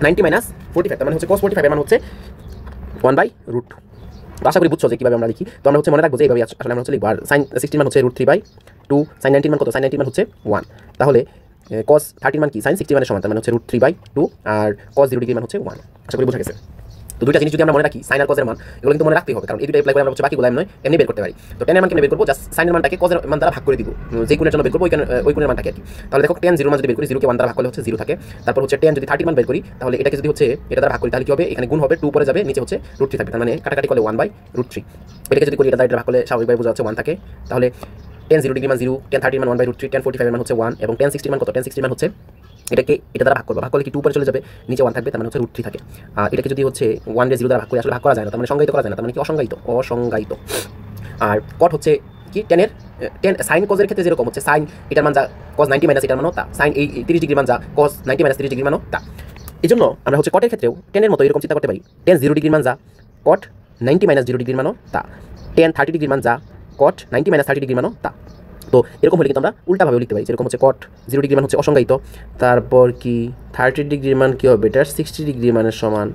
90 মাইনাস 45, তার মানে হচ্ছে cos 45 এর মান হচ্ছে 1/√2। তো আশা করি বুঝছো যে কীভাবে আমরা লিখি। তো আমরা হচ্ছে মনে রাখবো যে এইভাবে আসলে আমরা হচ্ছে লিখবো। আর সাইন 60 মান হচ্ছে √3/2, সাইন 90 মান কত? সাইন 90 মান হচ্ছে 1। তাহলে cos 30 মান কি? সাইন 60 মানের সমান, তার মানে হচ্ছে √3/2, আর cos 0 ডিগ্রি মান হচ্ছে 1। আশা করি বোঝা গেছে। তো দুইটা জিনিস যদি আমরা মনে রাখি, সাইন আর কজের মান, এগুলো কিন্তু মনে রাখতেই হবে, কারণ এই দুটো অ্যাপ্লাই করে আমরা হচ্ছে বাকিগুলো নয় এমনি বের করতে পারি। তো টেনের মান কেমনে বের করবো? জাস্ট সাইনের মানটাকে কজের মান দ্বারা ভাগ করে দিব, যে কোণের জন্য বের করবো ওই কোণের মানটাকে আর কি। তাহলে দেখো টেন 0 মান যদি বের করি, 0কে 1 দ্বারা ভাগ করলে হচ্ছে 0 থাকে। তারপর হচ্ছে টেন যদি 30 মান বের করি, তাহলে এটাকে যদি হচ্ছে এটা দ্বারা ভাগ করি, তাহলে কি হবে? এখানে গুণ হবে, 2 পরে যাবে, নিচে হচ্ছে √3 থাকবে, তার মানে কাটাকাটি করলে 1/√3। এটাকে যদি করি, এটা দ্বারা ভাগ করলে স্বাভাবিকভাবে বোঝা যাচ্ছে 1 থাকে। তাহলে টেন 0 ডিগ্রি মান 0, টেন 30 মান 1/√3, টেন 45 মান হচ্ছে 1, এবং টেন 60 মান কত? টেন 60 মান হচ্ছে এটাকে এটা দ্বারা ভাগ করলে কি 2 পরে চলে যাবে, নিচে 1 থাকবে, তার মানে হচ্ছে √3 থাকে। আর এটাকে যদি হচ্ছে 1 রে 0 দ্বারা ভাগ করে, আসলে ভাগ করা যায় না, তার মানে সংজ্ঞায়িত করা যায় না, তার মানে কি? অসংজ্ঞায়িত। আর কট হচ্ছে কি? টেন সাইন কজের ক্ষেত্রে যেরকম হচ্ছে সাইন এটার মান যা, cos 90 মাইনাস এটার মানও তা। সাইন এই 30 ডিগ্রি মান যা, cos 90 মাইনাস 30 ডিগ্রি মানও তা। এই জন্য আমরা হচ্ছে কটের ক্ষেত্রেও টেনের মতো এরকম চিন্তা করতে পারি। টেন 0 ডিগ্রি মান যা, cot 90 মাইনাস 0 ডিগ্রি মানও তা। টেন 30 ডিগ্রি মান যা, cot 90 মাইনাস 30 ডিগ্রি মানও তা। তো এরকম হলে কিন্তু আমরা উল্টাভাবে লিখতে পারি, যেরকম হচ্ছে cot 0 ডিগ্রি মান হচ্ছে অসংজ্ঞায়িত, তারপর কি 30 ডিগ্রির মান কী হবে? এটা 60 ডিগ্রি মানের সমান,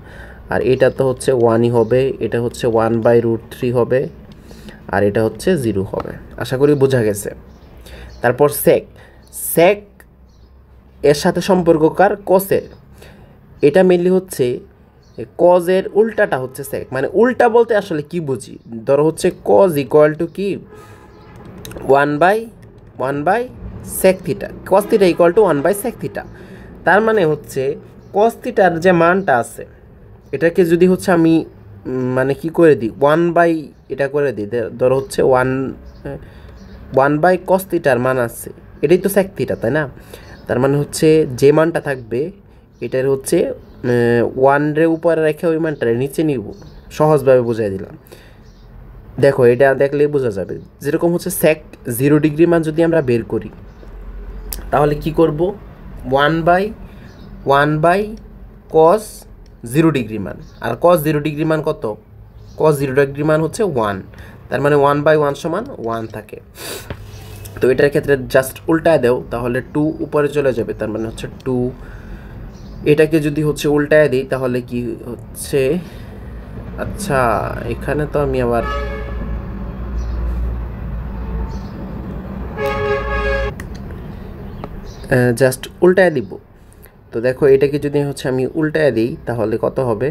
আর এটা তো হচ্ছে 1ই হবে, এটা হচ্ছে 1/√3 হবে, আর এটা হচ্ছে 0 হবে। আশা করি বোঝা গেছে। তারপর সেক এর সাথে সম্পর্ক কার? কসের। এটা মেনলি হচ্ছে কজের উল্টাটা হচ্ছে সেক, মানে উল্টা বলতে আসলে কি বুঝি? ধরো হচ্ছে কজ ইকুয়াল টু কি? 1/sec theta, cos theta equal two 1/sec theta. তার মানে হচ্ছে cos থিটার যে মানটা আছে, এটাকে যদি হচ্ছে আমি মানে কি করে দিই, 1/ এটা করে দিই, ধরো হচ্ছে 1/cos থিটার মান আছে, এটাই তো sec থিটা, তাই না? তার মানে হচ্ছে যে মানটা থাকবে এটার হচ্ছে 1 রে উপরে রেখে ওই মানটারে নিচে নিব, সহজভাবে বুঝাই দিলাম। দেখো এটা দেখলেই বোঝা যাবে। যেরকম হচ্ছে sec 0 ডিগ্রি মান যদি আমরা বের করি, তাহলে কি করব? 1/cos 0 ডিগ্রি মান, আর cos 0 ডিগ্রি মান কত? cos 0 ডিগ্রি মান হচ্ছে 1, তার মানে 1/1 সমান 1 থাকে। তো এটার ক্ষেত্রে জাস্ট উল্টায় দেও, তাহলে 2 উপরে চলে যাবে, তার মানে হচ্ছে 2। এটাকে যদি হচ্ছে উল্টায় দিই তাহলে কি হচ্ছে? আচ্ছা, এখানে তো আমি আবার জাস্ট উল্টায় দিব। তো দেখো এটাকে যদি হচ্ছে আমি উল্টায় দিই তাহলে কত হবে?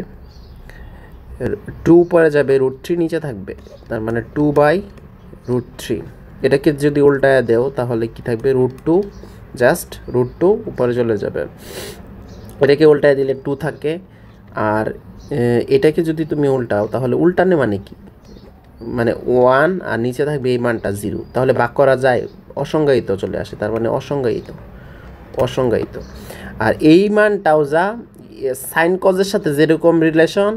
2 পরে যাবে, √3 নিচে থাকবে, তার মানে 2/√3। এটাকে যদি উল্টায় দেও তাহলে কি থাকবে √2, জাস্ট √2 উপরে চলে যাবে। এটাকে উল্টায় দিলে 2 থাকে। আর এটাকে যদি তুমি উল্টাও তাহলে উল্টানে মানে কি, মানে 1 আর নিচে থাকবে এই মানটা 0, তাহলে ভাগ করা যায়, অসংজ্ঞায়িত চলে আসে, তার মানে অসংজ্ঞায়িত। আর এই মানটাও যা সাইন কজের সাথে যেরকম রিলেশন,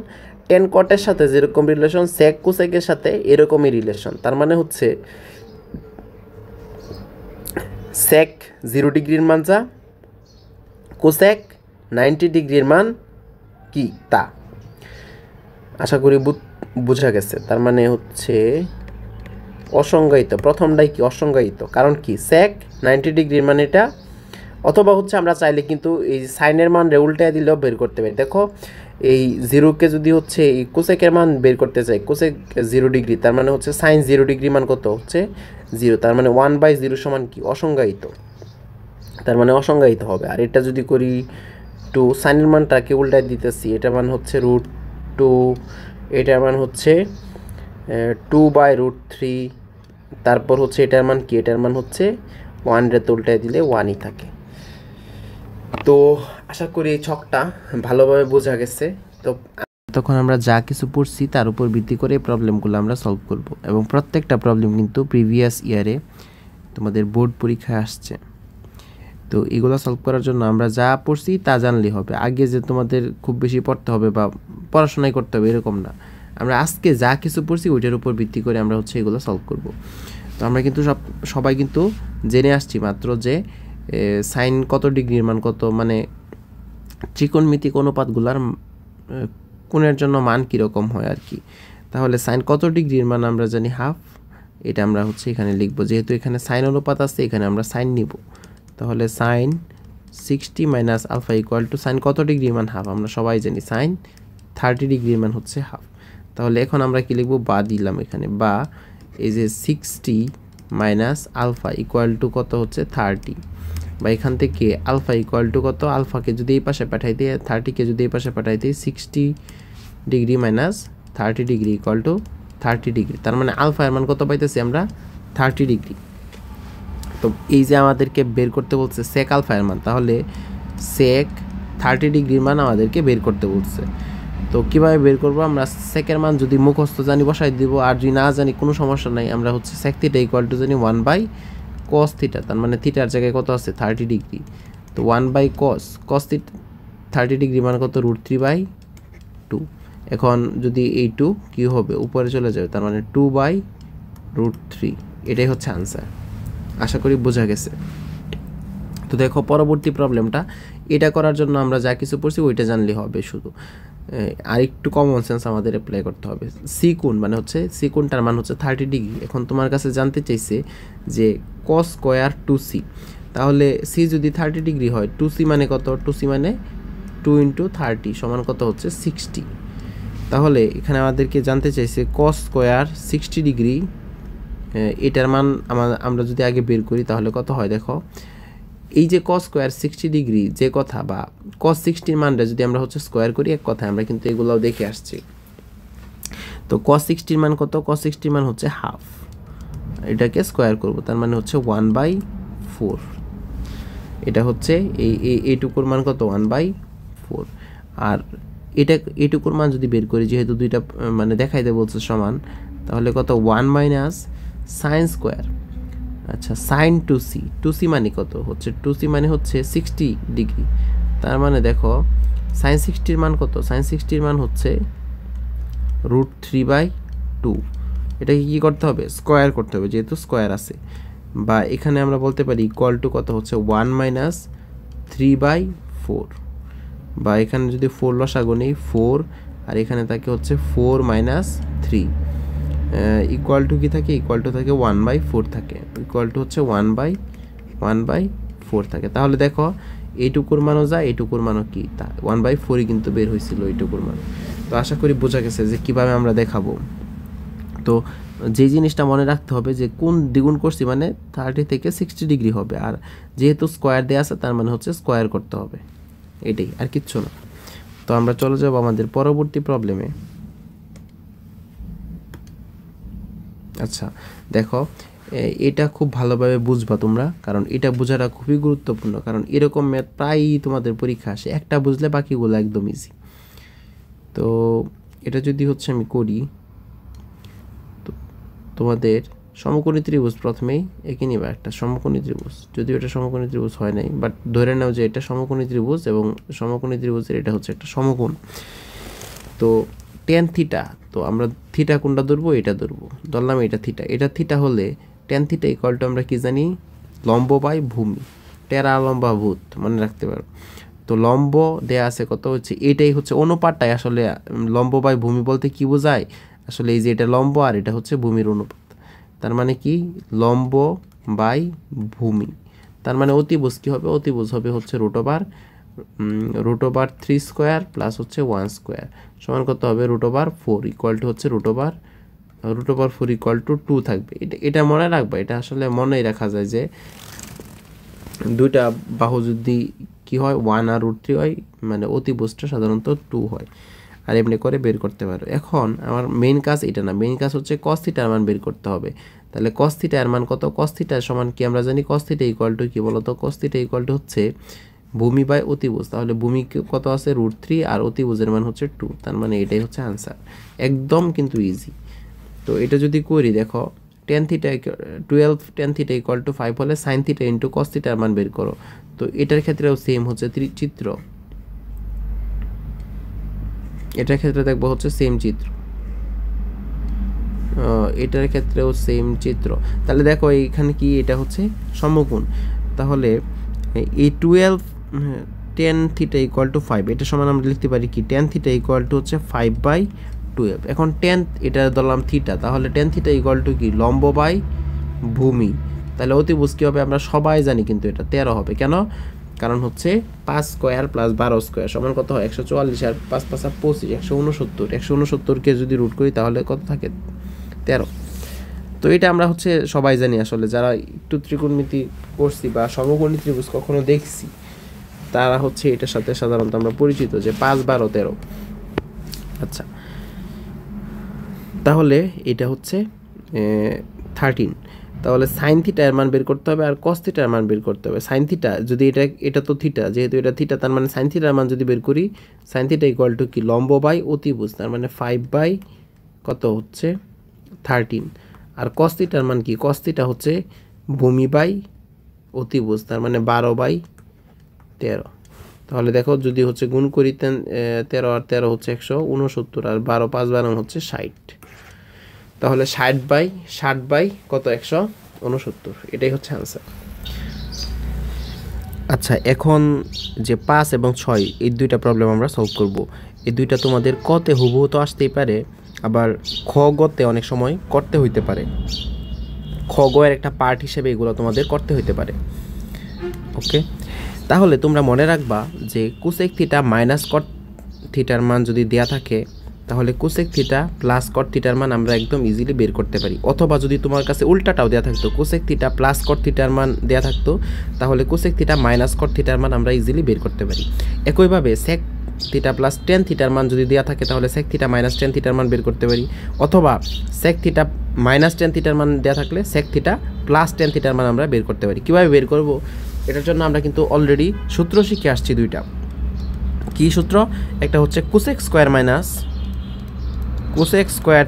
টেন কটের সাথে যেরকম রিলেশন, সেক কোসেকের সাথে এরকমই রিলেশন। তার মানে হচ্ছে সেক 0 ডিগ্রির মান যা, কোসেক 90 ডিগ্রির মান কি তা। আশা করি বোঝা গেছে। তার মানে হচ্ছে অসংজ্ঞায়িত, প্রথমটাই কি অসংজ্ঞায়িত, কারণ কি সেক 90 ডিগ্রির মান এটা। অথবা হচ্ছে আমরা চাইলে কিন্তু এই সাইনের মান উল্টায় দিলেও বের করতে পারি। দেখো এই 0কে যদি হচ্ছে এই কোসেকের মান বের করতে চাই, কোসেক 0 ডিগ্রি, তার মানে হচ্ছে সাইন 0 ডিগ্রি মান কত হচ্ছে 0, তার মানে 1/0 সমান কি অসংজ্ঞায়িত, তার মানে অসংজ্ঞায়িত হবে। আর এটা যদি করি 2, সাইনের মানটাকে উল্টায় দিতেছি, এটা মান হচ্ছে √2, এটার মান হচ্ছে 2/√3, তারপর হচ্ছে এটার মান কি, এটার মান হচ্ছে 1, রে তো উল্টায় দিলে 1ই থাকে। তো আশা করি এই ছকটা ভালোভাবে বোঝা গেছে। তো তখন আমরা যা কিছু পড়ছি তার উপর ভিত্তি করে এই প্রবলেমগুলো আমরা সলভ করব, এবং প্রত্যেকটা প্রবলেম কিন্তু প্রিভিয়াস ইয়ারে তোমাদের বোর্ড পরীক্ষায় আসছে। তো এগুলো সলভ করার জন্য আমরা যা পড়ছি তা জানলেই হবে। আগে যে তোমাদের খুব বেশি পড়তে হবে বা পড়াশোনাই করতে হবে এরকম না, আমরা আজকে যা কিছু পড়ছি ওইটার উপর ভিত্তি করে আমরা হচ্ছে এগুলো সলভ করব। তো আমরা কিন্তু সবাই কিন্তু জেনে আসছি মাত্র যে সাইন কত ডিগ্রির মান কত, মানে ত্রিকোণমিতিক অনুপাতগুলোর কোণের জন্য মান কীরকম হয় আর কি। তাহলে সাইন কত ডিগ্রির মান আমরা জানি হাফ, এটা আমরা হচ্ছে এখানে লিখব। যেহেতু এখানে সাইন অনুপাত আছে এখানে আমরা সাইন নিব, তাহলে sine 60 minus alpha equal to sine কত ডিগ্রির মান হাফ, আমরা সবাই জানি সাইন 30 ডিগ্রির মান হচ্ছে হাফ। তাহলে এখন আমরা কি লিখব, বা দিলাম এখানে, বা এই যে 60 মাইনাস আলফা ইকুয়াল টু কত হচ্ছে 30, বা এখান থেকে আলফা ইকুয়াল টু কত, আলফাকে যদি এই পাশে পাঠাই দিই, 30কে যদি এই পাশে পাঠাই দিই, 60 degree minus 30 degree equal to 30 degree, তার মানে আলফা এর মান কত পাইতেছি আমরা 30 ডিগ্রি। তো এই যে আমাদেরকে বের করতে বলছে সেক আলফা এর মান, তাহলে সেক 30 ডিগ্রির মান আমাদেরকে বের করতে বলছে। তো কীভাবে বের করবো, আমরা সেকের মান যদি মুখস্থ জানি বসাই দিব, আর যদি না জানি কোনো সমস্যা নাই, আমরা হচ্ছে সেক থিটা ইকুয়াল টু জানি 1/cos থিটা, তার মানে থিটার জায়গায় কত আছে 30 ডিগ্রি, তো 1/cos থিটা 30 ডিগ্রি মান কত √3/2। এখন যদি এই 2 কী হবে উপরে চলে যাবে, তার মানে 2/√3, এটাই হচ্ছে আনসার। আশা করি বোঝা গেছে। তো দেখো পরবর্তী প্রবলেমটা, এটা করার জন্য আমরা যা কিছু পড়ছি ওইটা জানলেই হবে, শুধু আর একটু কমন সেন্স আমাদের অ্যাপ্লাই করতে হবে। সি কোণ মানে হচ্ছে, সি কোণটার মান হচ্ছে 30 ডিগ্রি। এখন তোমার কাছে জানতে চাইছে যে cos স্কয়ার 2c, তাহলে সি যদি 30 ডিগ্রি হয় 2c মানে কত, 2c মানে 2 × 30 সমান কত হচ্ছে 60। তাহলে এখানে আমাদেরকে জানতে চাইছে cos স্কয়ার 60 ডিগ্রি, এটার মান আমরা যদি আগে বের করি তাহলে কত হয়। দেখো এই যে cos স্কয়ার 60 ডিগ্রি যে কথা, বা cos 60 মানটা যদি আমরা হচ্ছে স্কয়ার করি, এক কথা আমরা কিন্তু এগুলোও দেখে আসছি। তো cos 60 মান কত, cos 60 মান হচ্ছে হাফ, এটাকে স্কয়ার করব, তার মানে হচ্ছে 1/4। এটা হচ্ছে এইটুকুর মান কত 1/4। আর এইটুকুর মান যদি বের করি, যেহেতু দুইটা মানে দেখাইতে বলছে সমান, তাহলে কত 1 মাইনাস সাইন স্কোয়ার, আচ্ছা সাইন 2c মানে কত হচ্ছে, 2c মানে হচ্ছে 60 ডিগ্রি, তার মানে দেখো সাইন 60 মান কত, সাইন 60 মান হচ্ছে √3/2। এটাকে কী করতে হবে, স্কোয়ার করতে হবে, যেহেতু স্কোয়ার আছে। বা এখানে আমরা বলতে পারি ইকুয়াল টু কত হচ্ছে 1 মাইনাস 3/4, বা এখানে যদি 4 লসাগু নেই 4, আর এখানে থাকে হচ্ছে 4 মাইনাস 3, ইকুয়াল টু কি থাকে, ইকুয়াল টু থাকে 1/4 থাকে, ইকুয়াল টু হচ্ছে 1/4 থাকে। তাহলে দেখো এইটুকুর মানও যায়, এইটুকুর মানও কি তা 1/4ই কিন্তু বের হয়েছিল এইটুকুর মান। তো আশা করি বোঝা গেছে যে কিভাবে আমরা দেখাবো। তো যে জিনিসটা মনে রাখতে হবে যে কোন দ্বিগুণ করছি মানে 30 থেকে 60 ডিগ্রি হবে, আর যেহেতু স্কোয়ার দেওয়া আছে তার মানে হচ্ছে স্কোয়ার করতে হবে, এটাই আর কিচ্ছু না। তো আমরা চলে যাব আমাদের পরবর্তী প্রবলেমে। আচ্ছা দেখো এটা খুব ভালোভাবে বুঝবা তোমরা, কারণ এটা বোঝাটা খুবই গুরুত্বপূর্ণ, কারণ এরকম ম্যাথ প্রায়ই তোমাদের পরীক্ষা আসে, একটা বুঝলে বাকিগুলো একদম ইজি। তো এটা যদি হচ্ছে আমি করি, তো তোমাদের সমকোণী ত্রিভুজ প্রথমেই এঁকে নিবা একটা সমকোণী ত্রিভুজ, যদিও এটা সমকোণী ত্রিভুজ হয় নাই, বাট ধরে নাও যে এটা সমকোণী ত্রিভুজ এবং সমকোণী ত্রিভুজের এটা হচ্ছে একটা সমকোণ। তো টেন থিটা, তো আমরা থিটা কোনটা ধরবো, এটা ধরবো, ধরলাম এটা থিটা। এটা থিটা হলে টেন থিটা ইকুয়াল টু আমরা কি জানি, লম্ব বাই ভূমি, টেরা লম্বা ভূত, মনে রাখতে পারো। তো লম্ব দেয়া আছে কত হচ্ছে, এটাই হচ্ছে অনুপাতটাই আসলে লম্ব বাই ভূমি বলতে কি বোঝায়, আসলে এই যে এটা লম্ব আর এটা হচ্ছে ভূমির অনুপাত, তার মানে কি লম্ব বাই ভূমি, তার মানে অতিভুজ কী হবে, অতিভুজ হবে হচ্ছে √3 স্কোয়ার প্লাস হচ্ছে 1 স্কোয়ার সমান কত হবে √4 ইকুয়াল টু হচ্ছে √4 ইকুয়াল টু 2 থাকবে। এটা মনে রাখবা, এটা আসলে মনেই রাখা যায় যে দুইটা বাহু যদি কি হয় 1 আর √3 হয়, মানে অতিভুজটা সাধারণত 2 হয়, আর এমনি করে বের করতে পারো। এখন আমার মেইন কাজ এটা না, মেইন কাজ হচ্ছে cos থিটার মান বের করতে হবে। তাহলে cos থিটার মান কত, cos থিটার সমান কি আমরা জানি, cos থিটা ইকুয়াল টু কি বলতো, cos থিটা ইকুয়াল টু হচ্ছে ভূমি বাই অতিভুজ। তাহলে ভূমি কত আছে √3 আর অতিভুজের মান হচ্ছে 2, তার মানে এটাই হচ্ছে আনসার, একদম কিন্তু ইজি। তো এটা যদি করি দেখো, tan theta 12 ten theta equal two 5 হলে সাইন থিটা ইন্টু cos থিটার মান বের করো। তো এটার ক্ষেত্রেও সেম হচ্ছে চিত্র, এটার ক্ষেত্রে দেখবো হচ্ছে সেম চিত্র, এটার ক্ষেত্রেও সেম চিত্র। তাহলে দেখো এইখানে কি, এটা হচ্ছে সমকোণ, তাহলে এই 12 টেন থিটা ইকুয়াল টু 5 এটা সমান আমরা লিখতে পারি কি, টেন থিটা ইকুয়াল টু হচ্ছে 5/12। এখন টেন এটা ধরলাম থিটা, তাহলে টেন থিটা ইকুয়াল টু কি লম্ব বাই ভূমি, তাহলে অতিভুজ কী হবে আমরা সবাই জানি, কিন্তু এটা 13 হবে। কেন, কারণ হচ্ছে 5 স্কোয়ার প্লাস 12 স্কোয়ার সমান কত হয় 144, আর 5 5 25 169কে যদি রুট করি তাহলে কত থাকে 13। তো এটা আমরা হচ্ছে সবাই জানি, আসলে যারা একটু ত্রিকোণমিতি করছি বা সমকোণী ত্রিভুজ কখনো দেখছি তারা হচ্ছে এটার সাথে সাধারণত আমরা পরিচিত যে 5 12 13। আচ্ছা, তাহলে এটা হচ্ছে 13, তাহলে সাইন থিটা এর মান বের করতে হবে আর cos থিটার মান বের করতে হবে। সাইন থিটা যদি এটা তো থিটা, যেহেতু এটা থিটা, তার মানে সাইন থিটার মান যদি বের করি, সাইন থিটা ইকুয়াল টু কি লম্ব বাই অতিভুজ, তার মানে 5 কত হচ্ছে 13, আর cos থিটার মান কি, cos থিটা হচ্ছে ভূমি বাই অতিভুজ, তার মানে 12/13। তাহলে দেখো যদি হচ্ছে গুণ করি 13 আর 13 হচ্ছে 169, আর 12 5 12 হচ্ছে 60, তাহলে 60/60 কত 169, এটাই হচ্ছে আনসার। আচ্ছা, এখন যে 5 এবং 6 এই দুইটা প্রবলেম আমরা সলভ করব। এই দুইটা তোমাদের কতে হুবহু তো আসতেই পারে, আবার খ গতে অনেক সময় করতে হইতে পারে, খ গ এর একটা পার্ট হিসেবে এগুলো তোমাদের করতে হইতে পারে। ওকে, তাহলে তোমরা মনে রাখবা যে কোসেক থিটা মাইনাস কট থিটার মান যদি দেয়া থাকে, তাহলে কোসেক থিটা প্লাস কট থিটার মান আমরা একদম ইজিলি বের করতে পারি। অথবা যদি তোমার কাছে উল্টাটাও দেওয়া থাকতো, কোসেক থিটা প্লাস কট থিটার মান দেওয়া থাকতো, তাহলে কোসেক থিটা মাইনাস কট থিটার মান আমরা ইজিলি বের করতে পারি। একইভাবে সেক থিটা প্লাস টেন থিটার মান যদি দেওয়া থাকে, তাহলে সেক থিটা মাইনাস টেন থিটার মান বের করতে পারি। অথবা সেক থিটা মাইনাস টেন থিটার মান দেওয়া থাকলে সেক থিটা প্লাস টেন থিটার মান আমরা বের করতে পারি। কীভাবে বের করব, এটার জন্য আমরা কিন্তু অলরেডি সূত্র শিখে আসছি দুইটা। কী সূত্র, একটা হচ্ছে cosec square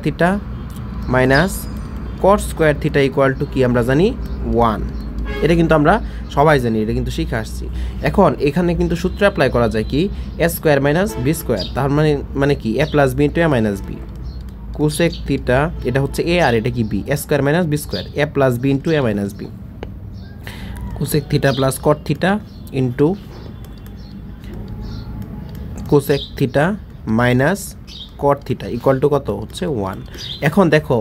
theta minus cot square theta equal to কি আমরা জানি 1, এটা কিন্তু আমরা সবাই জানি, এটা কিন্তু শিখে আসছি। এখন এখানে কিন্তু সূত্র অ্যাপ্লাই করা যায় কি, A square minus B square, তার মানে কি A plus B into A minus B. Cosec theta এটা হচ্ছে এ আর এটা কি B, A square minus B square, A plus B into A minus B. Cosec theta plus cot theta into cosec theta minus cot theta equal to কত হচ্ছে 1। এখন দেখো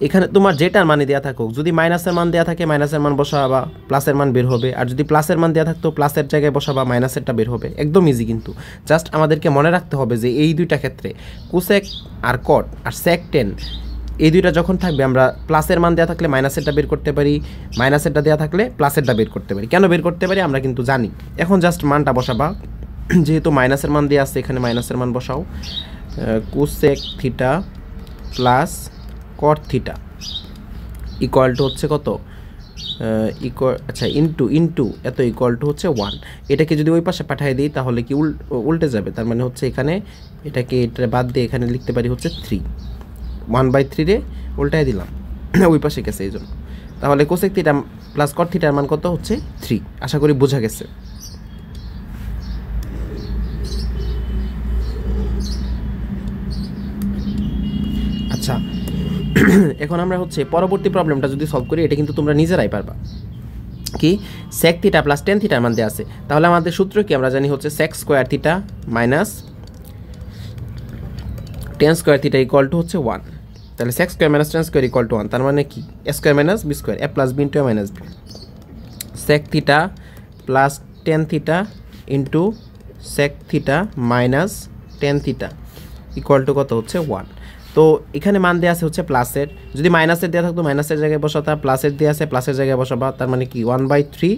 এখানে তোমার যেটার মানে দেওয়া থাকুক, যদি মাইনাসের মান দেওয়া থাকে মাইনাসের মান বসাবা, প্লাসের মান বের হবে, আর যদি প্লাসের মান দেওয়া থাকতো প্লাসের জায়গায় বসাবা, মাইনাসেরটা বের হবে, একদম ইজি। কিন্তু জাস্ট আমাদেরকে মনে রাখতে হবে যে এই দুইটা ক্ষেত্রে কোসেক আর কট আর সেক টেন এই দুইটা যখন থাকবে, আমরা প্লাসের মান দেওয়া থাকলে মাইনাসেরটা বের করতে পারি, মাইনাসেরটা দেওয়া থাকলে প্লাসেরটা বের করতে পারি। কেন বের করতে পারি আমরা কিন্তু জানি। এখন জাস্ট মানটা বসাবা, যেহেতু মাইনাসের মান দেওয়া আছে এখানে মাইনাসের মান বসাও, cosec theta plus cot theta equal to হচ্ছে কত আচ্ছা ইন্টু এত ইকুয়াল টু হচ্ছে 1। এটাকে যদি ওই পাশে পাঠিয়ে দিই তাহলে কি উল্টে যাবে, তার মানে হচ্ছে এখানে এটাকে এটা বাদ দিয়ে এখানে লিখতে পারি হচ্ছে 3, 1/3 রে উল্টায় দিলাম ওই পাশে গেছে এই জন্য। তাহলে কোসেক থিটা প্লাস কট থিটার মান কত হচ্ছে 3। আশা করি বোঝা গেছে। আচ্ছা এখন আমরা হচ্ছে পরবর্তী প্রবলেমটা যদি সলভ করি, এটা কিন্তু তোমরা নিজেরাই পারবা। কি সেক থিটা প্লাস টেন থিটার মান দেওয়া আছে, তাহলে আমাদের সূত্র কি আমরা জানি হচ্ছে sec square theta minus tan square theta equal to হচ্ছে 1। তাহলে sec square minus tan square equal to 1, তার মানে কি A square minus B square, A plus B into A minus B. Sec theta plus tan theta into sec theta minus tan theta equal to কত হচ্ছে 1। তো এখানে মান দেওয়া আছে হচ্ছে প্লাসের, যদি মাইনাসের দেওয়া থাকতো মাইনাসের জায়গায় বসাতা, প্লাসের দেওয়া আছে প্লাসের জায়গায় বসাবা, তার মানে কি 1/3।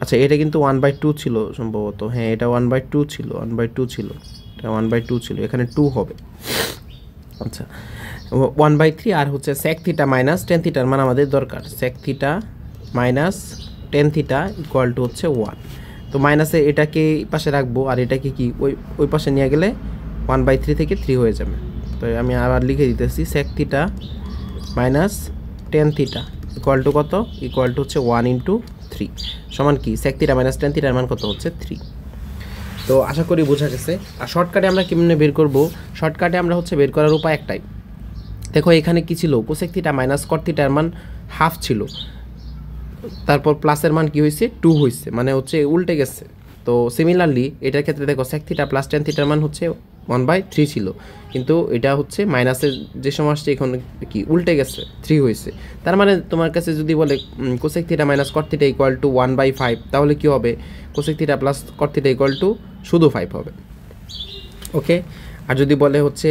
আচ্ছা এটা কিন্তু 1/2 ছিল সম্ভবত, হ্যাঁ এটা 1/2 ছিল, 1/2 ছিল, এটা 1/2 ছিল, এখানে 2 হবে। আচ্ছা 1/3 আর হচ্ছে সেক থিটা মাইনাস টেন থিটার মান আমাদের দরকার, sec theta minus tan theta equal to হচ্ছে 1। তো মাইনাসে এটাকে পাশে রাখবো আর এটাকে কি ওই পাশে নিয়ে গেলে 1/3 থেকে 3 হয়ে যাবে। তো আমি আবার লিখে দিতেছি sec theta minus tan theta equal to কত, ইকুয়াল টু হচ্ছে 1/3 সমান কি সেক থিটা মাইনাস টেন থিটার মান কত হচ্ছে 3। তো আশা করি বোঝা গেছে। আর শর্টকাটে আমরা কেমনে বের করব, শর্টকাটে আমরা হচ্ছে বের করার উপায় একটাই। দেখো এখানে কি ছিল, কোসেক থিটা মাইনাস কট থিটার মান হাফ ছিল, তারপর প্লাসের মান কি হয়েছে 2 হয়েছে, মানে হচ্ছে উল্টে গেছে। তো সিমিলারলি এটার ক্ষেত্রে দেখো সেক থিটা প্লাস টেন থিটার মান হচ্ছে 1/3 ছিল, কিন্তু এটা হচ্ছে মাইনাসের যে সময় আসছে এখন কি উল্টে গেছে 3 হয়েছে। তার মানে তোমার কাছে যদি বলে cosec theta minus cot theta equal two 1/5, তাহলে কি হবে cosec theta plus cot theta equal two শুধু 5 হবে। ওকে, আর যদি বলে হচ্ছে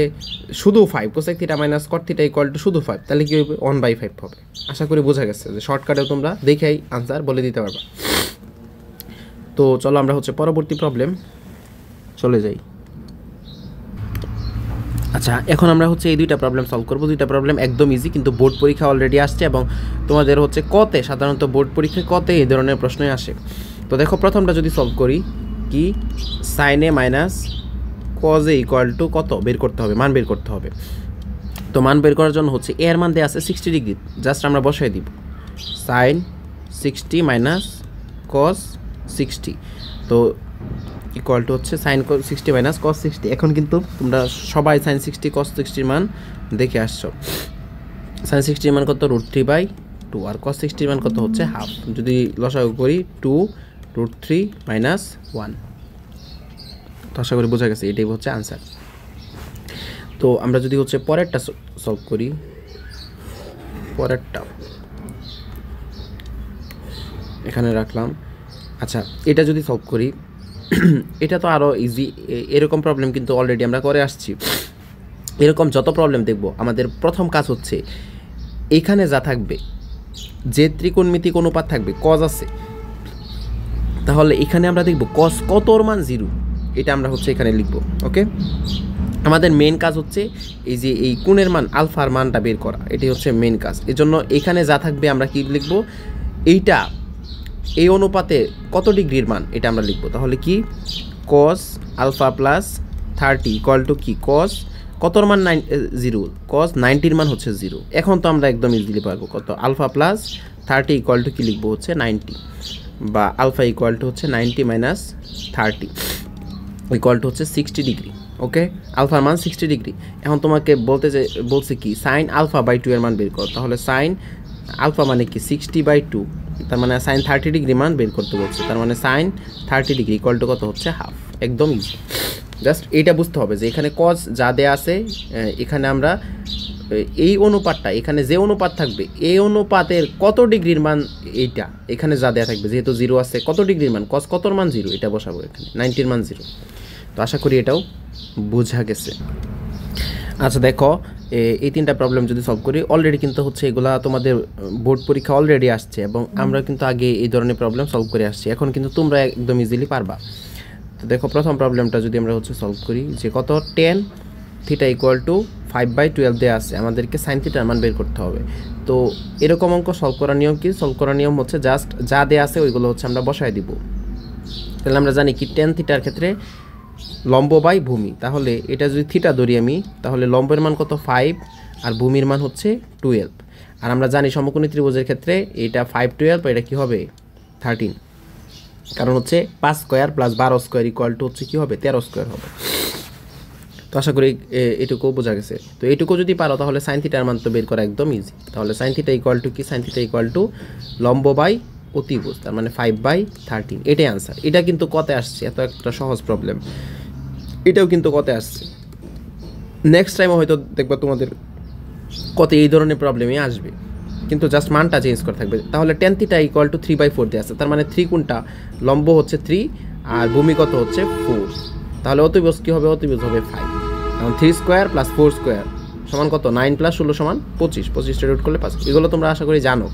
শুধু 5 cosec theta minus cot theta equal two শুধু 5, তাহলে কি হবে 1/5 হবে। আশা করি বোঝা গেছে যে শর্টকাটেও তোমরা দেখেই আনসার বলে দিতে পারবা। তো চলো আমরা হচ্ছে পরবর্তী প্রবলেম চলে যাই। আচ্ছা এখন আমরা হচ্ছে এই দুইটা প্রবলেম সলভ করবো। দুইটা প্রবলেম একদম ইজি, কিন্তু বোর্ড পরীক্ষা অলরেডি আসছে এবং তোমাদের হচ্ছে কতে সাধারণত বোর্ড পরীক্ষায় কতে এই ধরনের প্রশ্নই আসে। তো দেখো প্রথমটা যদি সলভ করি, কি সাইনে মাইনাস কজে ইকুয়াল টু কত বের করতে হবে, মান বের করতে হবে। তো মান বের করার জন্য হচ্ছে এর মান দেওয়া আছে 60 ডিগ্রি, জাস্ট আমরা বসাই দিব সাইন 60 মাইনাস কস 60, তো ইকুয়াল টু হচ্ছে সাইন 60 মাইনাস কস 60। এখন কিন্তু তোমরা সবাই সাইন 60 কস 60 মান দেখে আসছো। সাইন 60 মান কত √3/2 আর কস 60 মান কত হচ্ছে হাফ। যদি লসাগু করি 2√3 মাইনাস 1। তো আশা করি বোঝা গেছে, এটাই হচ্ছে আনসার। তো আমরা যদি হচ্ছে পরেরটা সলভ করি, পরেরটা এখানে রাখলাম। আচ্ছা এটা যদি সলভ করি, এটা তো আরও ইজি। এরকম প্রবলেম কিন্তু অলরেডি আমরা করে আসছি। এরকম যত প্রবলেম দেখব আমাদের প্রথম কাজ হচ্ছে এখানে যা থাকবে, যে ত্রিকোণমিতিক অনুপাত থাকবে কজ আছে, তাহলে এখানে আমরা দেখব কজ কতর মান 0, এটা আমরা হচ্ছে এখানে লিখব। ওকে, আমাদের মেন কাজ হচ্ছে এই যে এই কোণের মান আলফার মানটা বের করা, এটি হচ্ছে মেন কাজ। এজন্য এখানে যা থাকবে আমরা কি লিখব, এইটা এই অনুপাতে কত ডিগ্রির মান এটা আমরা লিখব। তাহলে কি cos alpha plus 30 equal to কি কস কতর মান 0, কস 90-র মান হচ্ছে 0। এখন তো আমরা একদম ইজিলি পারবো কত আলফা প্লাস 30 ইকুয়াল টু কি লিখবো হচ্ছে 90, বা আলফা ইকুয়াল টু হচ্ছে 90 মাইনাস 30 ইকুয়াল টু হচ্ছে 60 ডিগ্রি। ওকে, আলফার মান 60 ডিগ্রি। এখন তোমাকে বলছে কি সাইন আলফা/2 এর মান বের করো। তাহলে সাইন আলফা মানে কি 60/2, তার মানে সাইন 30 ডিগ্রি মান বের করতে বলছে। তার মানে সাইন 30 ডিগ্রি ইকুয়াল টু কত হচ্ছে হাফ। একদম ইজি, জাস্ট এইটা বুঝতে হবে যে এখানে কজ যা দেয়া আছে, এখানে আমরা এই অনুপাতটা, এখানে যে অনুপাত থাকবে এই অনুপাতের কত ডিগ্রির মান এইটা এখানে যা দেয়া থাকবে, যেহেতু 0 আছে কত ডিগ্রির মান কজ কতর মান 0 এটা বসাবো এখানে, 90-র মান 0। তো আশা করি এটাও বোঝা গেছে। আচ্ছা দেখো এই তিনটা প্রবলেম যদি সলভ করি, অলরেডি কিন্তু হচ্ছে এগুলা তোমাদের বোর্ড পরীক্ষা অলরেডি আসছে এবং আমরা কিন্তু আগে এই ধরনের প্রবলেম সলভ করে আসছি। এখন কিন্তু তোমরা একদম ইজিলি পারবা। তো দেখো প্রথম প্রবলেমটা যদি আমরা হচ্ছে সলভ করি, যে কত 10 থিটা ইকুয়াল টু 5/12 দেওয়া আছে, আমাদেরকে সাইন থিটার মান বের করতে হবে। তো এরকম অঙ্ক সলভ করার নিয়ম কি? সলভ করার নিয়ম হচ্ছে জাস্ট যা দেওয়া আছে ওইগুলো হচ্ছে আমরা বসায় দিব। তাহলে আমরা জানি কি tan থিটার ক্ষেত্রে লম্ব বাই ভূমি, তাহলে এটা যদি থিটা ধরি আমি, তাহলে লম্বের মান কত 5 আর ভূমির মান হচ্ছে 12। আর আমরা জানি সমকোণী ত্রিভুজের ক্ষেত্রে এটা 5 12, এটা কি হবে 13, কারণ হচ্ছে 5 square plus 12 square equal to হচ্ছে কি হবে 13 স্কোয়ার হবে। তো আশা করি এটুকু বোঝা গেছে। তো এইটুকু যদি পারো তাহলে সাইন থিটার মান তো বের করা একদম ইজি। তাহলে সাইন থিটা ইকুয়াল টু কি? সাইন থিটা ইকুয়াল টু লম্ব বাই অতিভুজ, তার মানে 5/13, এটাই আনসার। এটা কিন্তু কতে আসছে, এত একটা সহজ প্রবলেম, এটাও কিন্তু কতে আসছে। নেক্সট টাইমও হয়তো দেখবা তোমাদের কতে এই ধরনের প্রবলেমই আসবে, কিন্তু জাস্ট মানটা চেঞ্জ করে থাকবে। তাহলে tan থিটা ইকুয়াল টু 3/4 দিয়ে আছে, তার মানে 3 কোনটা? লম্ব হচ্ছে 3 আর ভূমি কত হচ্ছে 4, তাহলে অতিভুজ কী হবে? অতিভুজ হবে 5। এখন 3 স্কোয়ার প্লাস 4 স্কোয়ার সমান কত? 9 + 16 সমান 25, 25টা রুট করলে 5। এগুলো তোমরা আশা করি জানো,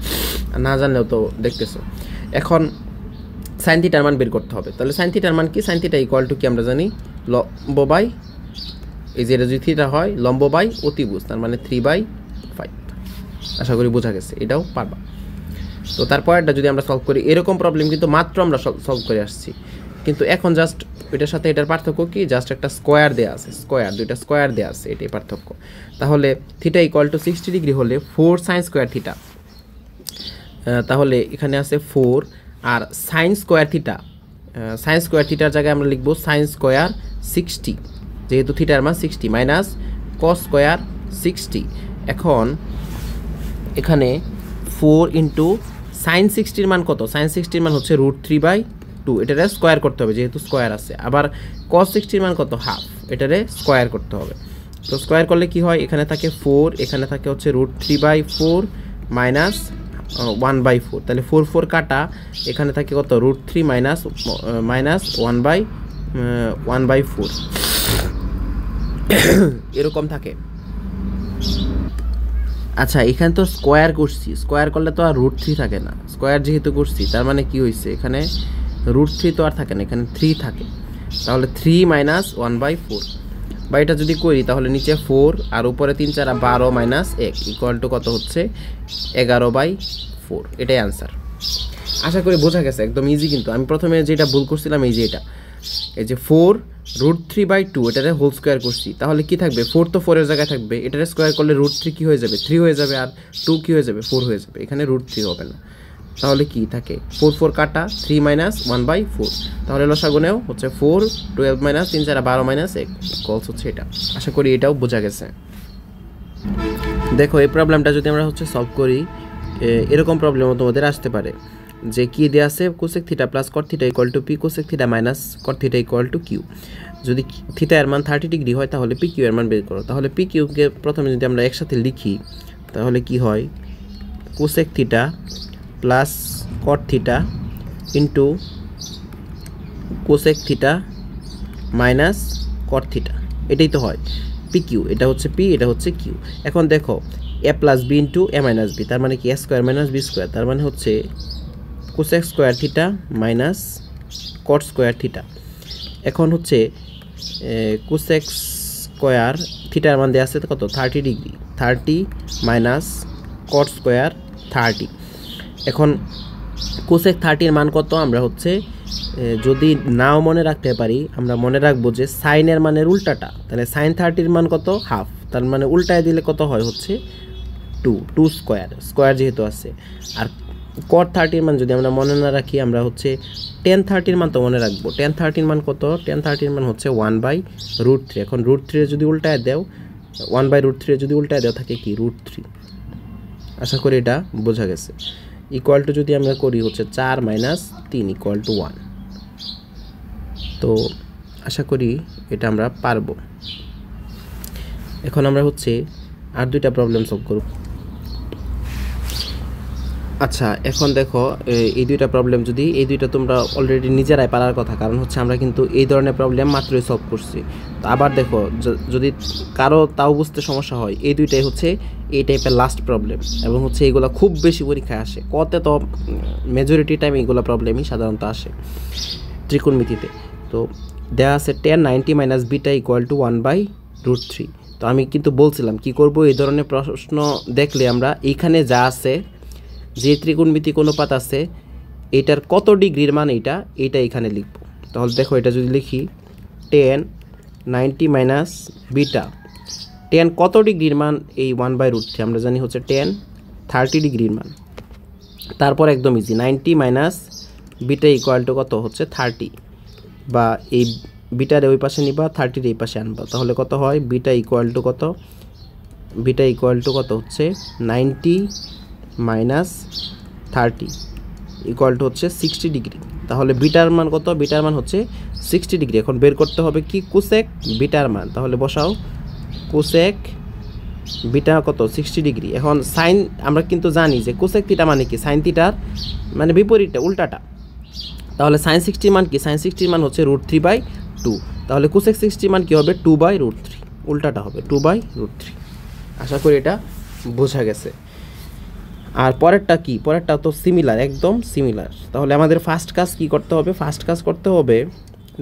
আর না জানলেও তো দেখতেছো। এখন সাইন থিটার মান বের করতে হবে। তাহলে সাইন থিটার মান কি? সাইন থিটা ইকুয়াল টু কি আমরা জানি? লম্ব বাই, এই যে এটা যদি থিটা হয় লম্ব বাই অতিভুজ, তার মানে 3/5। আশা করি বোঝা গেছে, এটাও পারবা। তো তারপরটা যদি আমরা সলভ করি, এরকম প্রবলেম কিন্তু মাত্র আমরা সলভ করে আসছি, কিন্তু এখন জাস্ট এটার সাথে এটার পার্থক্য কি? জাস্ট একটা স্কোয়ার দেওয়া আছে, স্কোয়ার, দুইটা স্কোয়ার দেওয়া আছে, এটাই পার্থক্য। তাহলে থিটা ইকুয়াল টু 60 ডিগ্রি হলে 4 সাইন স্কোয়ার থিটা, তাহলে এখানে আছে 4 আর sine square theta, sine square থিটার জায়গায় আমরা লিখবো সাইন স্কোয়ার 60, যেহেতু থিটার মান 60 মাইনাস কস স্কোয়ার 60। এখন এখানে 4 ইন্টু সাইন 60-র মান কত? সাইন 60-র মান হচ্ছে √3/2, এটারে স্কোয়ার করতে হবে যেহেতু স্কোয়ার আছে। আবার কস 60-র মান কত? হাফ, এটারে স্কোয়ার করতে হবে। তো স্কোয়ার করলে কি হয়? এখানে থাকে 4, এখানে থাকে হচ্ছে √3/4 মাইনাস 1/4, তাহলে 4 4 কাটা, এখানে থাকে কত? √3 মাইনাস 1/4 এরকম থাকে। আচ্ছা, এখানে তো স্কোয়ার করছি, স্কোয়ার করলে তো আর √3 থাকে না, স্কোয়ার যেহেতু করছি তার মানে কি হয়েছে? এখানে √3 তো আর থাকে না, এখানে 3 থাকে, তাহলে 3 মাইনাস 1/4। বা এটা যদি করি তাহলে নিচে 4 আর উপরে 3 4 12 মাইনাস 1 ইকুয়াল টু কত হচ্ছে? 11/4, এটাই আনসার। আশা করি বোঝা গেছে, একদম ইজি। কিন্তু আমি প্রথমে যেটা ভুল করছিলাম এই যে এটা, এই যে 4 √3/2 এটারে হোল স্কোয়ার করছি, তাহলে কি থাকবে? 4 তো 4 এর জায়গায় থাকবে, এটারে স্কোয়ার করলে √3 কি হয়ে যাবে? 3 হয়ে যাবে, আর 2 কি হয়ে যাবে? 4 হয়ে যাবে, এখানে √3 হবে না। তাহলে কি থাকে? 4 4 কাটা, 3 মাইনাস 1/4, তাহলে লসাগুনেও হচ্ছে 4 12 মাইনাস 3 4 12 মাইনাস 1 কলস হচ্ছে এটা। আশা করি এটাও বোঝা গেছে। দেখো এই প্রবলেমটা যদি আমরা হচ্ছে সলভ করি, এরকম প্রবলেমও তোমাদের আসতে পারে যে কি দেওয়া আছে? Cosec theta plus cot theta equal to P cosec theta minus cot theta equal to Q. যদি থিটা এর মান 30 ডিগ্রি হয় তাহলে পি কিউ এর মান বের করো। তাহলে পি কিউকে প্রথমে যদি আমরা একসাথে লিখি তাহলে কি হয়? Cosec theta plus cot theta into cosec theta minus cot theta, এটাই তো হয় পি কিউ। এটা হচ্ছে পি, এটা হচ্ছে কিউ। এখন দেখো এ plus B into A minus B, তার মানে কি? A square minus B square, তার মানে হচ্ছে cosec square theta minus cot square theta. এখন হচ্ছে কোসেক স্কোয়ার থিটার মান দেওয়া আছে কত? 30 ডিগ্রি, 30 মাইনাস কট স্কোয়ার 30। এখন কোসেক 30-র মান কত? আমরা হচ্ছে যদি নাও মনে রাখতে পারি, আমরা মনে রাখবো যে সাইনের মানের উল্টাটা, তাহলে সাইন 30-র মান কত? হাফ, তার মানে উল্টায় দিলে কত হয়? হচ্ছে 2 স্কোয়ার, স্কোয়ার যেহেতু আছে। আর কট 30-র মান যদি আমরা মনে না রাখি, আমরা হচ্ছে tan 30-র মান তো মনে রাখবো। tan 30-র মান কত? tan 30-র মান হচ্ছে 1/√3। এখন √3 যদি উল্টায় দাও, 1/√3 যদি উল্টায় দাও থাকে কি? √3। আশা করি এটা বোঝা গেছে। ইকুয়াল টু যদি আমরা করি হচ্ছে 4 মাইনাস 3 ইকুয়াল টু 1। তো আশা করি এটা আমরা পারবো। এখন আমরা হচ্ছে আর দুইটা প্রবলেম সলভ করব। আচ্ছা, এখন দেখো এই দুইটা প্রবলেম, যদি এই দুইটা তোমরা অলরেডি নিজেরাই পারার কথা, কারণ হচ্ছে আমরা কিন্তু এই ধরনের প্রবলেম মাত্রই সলভ করছি। তো আবার দেখো যদি কারো তাও বুঝতে সমস্যা হয়, এই দুইটাই হচ্ছে এই টাইপের লাস্ট প্রবলেম, এবং হচ্ছে এইগুলো খুব বেশি পরীক্ষায় আসে। কতে তো মেজরিটি টাইম এইগুলো প্রবলেমই সাধারণত আসে ত্রিকোণমিতিতে। তো দেওয়া আছে tan 90 minus beta equal to 1/2, √3। তো আমি কিন্তু বলছিলাম কি করব, এই ধরনের প্রশ্ন দেখলে আমরা এইখানে যা আছে, যে ত্রিকোণমিতিক অনুপাত আছে এটার কত ডিগ্রির মান এইটা এখানে লিখব। তাহলে দেখো এটা যদি লিখি tan 90 মাইনাস বিটা, tan কত ডিগ্রির মান, এই 1/√3 আমরা জানি হচ্ছে tan 30 ডিগ্রির মান। তারপর একদম easy, 90 minus beta equal to কত হচ্ছে 30, বা এই বিটার ওই পাশে নিবা 30 এই পাশে আনবা, তাহলে কত হয় বিটা ইকুয়াল টু কত, বিটা ইকুয়াল টু কত হচ্ছে 90 মাইনাস 30 ইকুয়াল টু হচ্ছে 60 ডিগ্রি। তাহলে বিটার মান কত, বিটার মান হচ্ছে 60 ডিগ্রি। এখন বের করতে হবে কি কোসেক বিটার মান, তাহলে বসাও কোসেক বিটা কত 60 ডিগ্রি। এখন সাইন আমরা কিন্তু জানি যে কোসেক থিটা মানে কি, সাইন থিটার মানে বিপরীতটা, উল্টাটা। তাহলে সাইন 60 মান কি, সাইন 60 মান হচ্ছে √3/2, তাহলে কোসেক 60 মান কি হবে 2/√3, উল্টাটা হবে 2/√3। আশা করি এটা বোঝা গেছে। আর পরেরটা কি, পরেরটা তো সিমিলার, একদম সিমিলার। তাহলে আমাদের ফার্স্ট কাজ কি করতে হবে, ফার্স্ট কাজ করতে হবে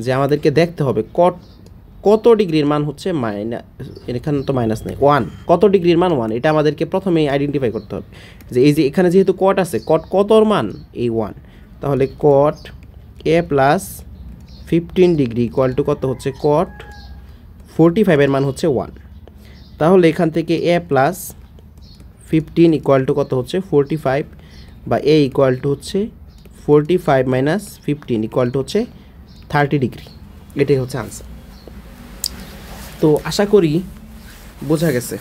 যে আমাদেরকে দেখতে হবে কত ডিগ্রির মান হচ্ছে এখানে তো মাইনাস নেই, 1, কত ডিগ্রির মান 1, এটা আমাদেরকে প্রথমেই আইডেন্টিফাই করতে হবে যে এই যে এখানে যেহেতু কট আছে, কতর মান এই 1, তাহলে কট a plus 15 degree equal to কত হচ্ছে কট 45 এর মান হচ্ছে 1। তাহলে এখান থেকে a প্লাস 15 ইকুয়াল টু কত হচ্ছে 45, বা a ইকুয়াল টু হচ্ছে 45 মাইনাস 15 ইকুয়াল টু হচ্ছে 30 ডিগ্রি। এটাই হচ্ছে আনসার। তো আশা করি বোঝা গেছে,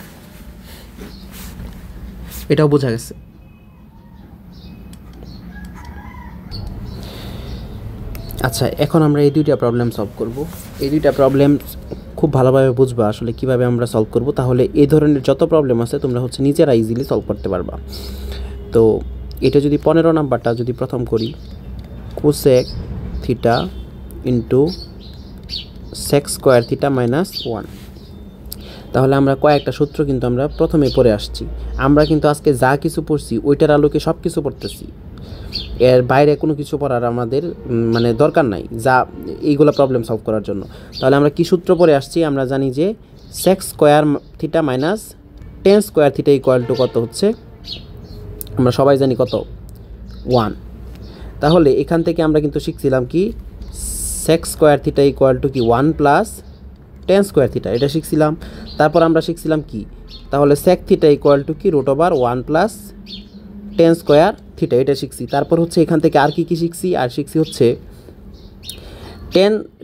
এটাও বোঝা গেছে। আচ্ছা, এখন আমরা এই দুইটা প্রবলেম সলভ করব। এই দুইটা প্রবলেম খুব ভালোভাবে বুঝবা আসলে কিভাবে আমরা সলভ করব, তাহলে এই ধরনের যত প্রবলেম আছে তোমরা হচ্ছে নিজেরা ইজিলি সলভ করতে পারবা। তো এটা যদি 15 নাম্বারটা যদি প্রথম করি, cosec theta into sec square theta minus 1, তাহলে আমরা কয়েকটা সূত্র কিন্তু আমরা প্রথমে পড়ে আসছি। আমরা কিন্তু আজকে যা কিছু পড়ছি ওইটার আলোকে সব কিছু পড়তেছি, এর বাইরে কোনো কিছু পড়ার আমাদের মানে দরকার নাই যা এইগুলো প্রবলেম সলভ করার জন্য। তাহলে আমরা কি সূত্র পড়ে আসছি, আমরা জানি যে sec square theta minus tan square theta equal to কত হচ্ছে, আমরা সবাই জানি কত 1। তাহলে এখান থেকে আমরা কিন্তু শিখছিলাম কি sec square theta equal to কি 1 প্লাস টেন স্কোয়ার থিটা, এটা শিখছিলাম। তারপর আমরা শিখছিলাম কি, তাহলে সেক থিটা ইকুয়াল টু কি √1 প্লাস টেন স্কোয়ার থিটা, এটা শিখছি। তারপর হচ্ছে এখান থেকে আর কি শিখছি, আর শিখছি হচ্ছে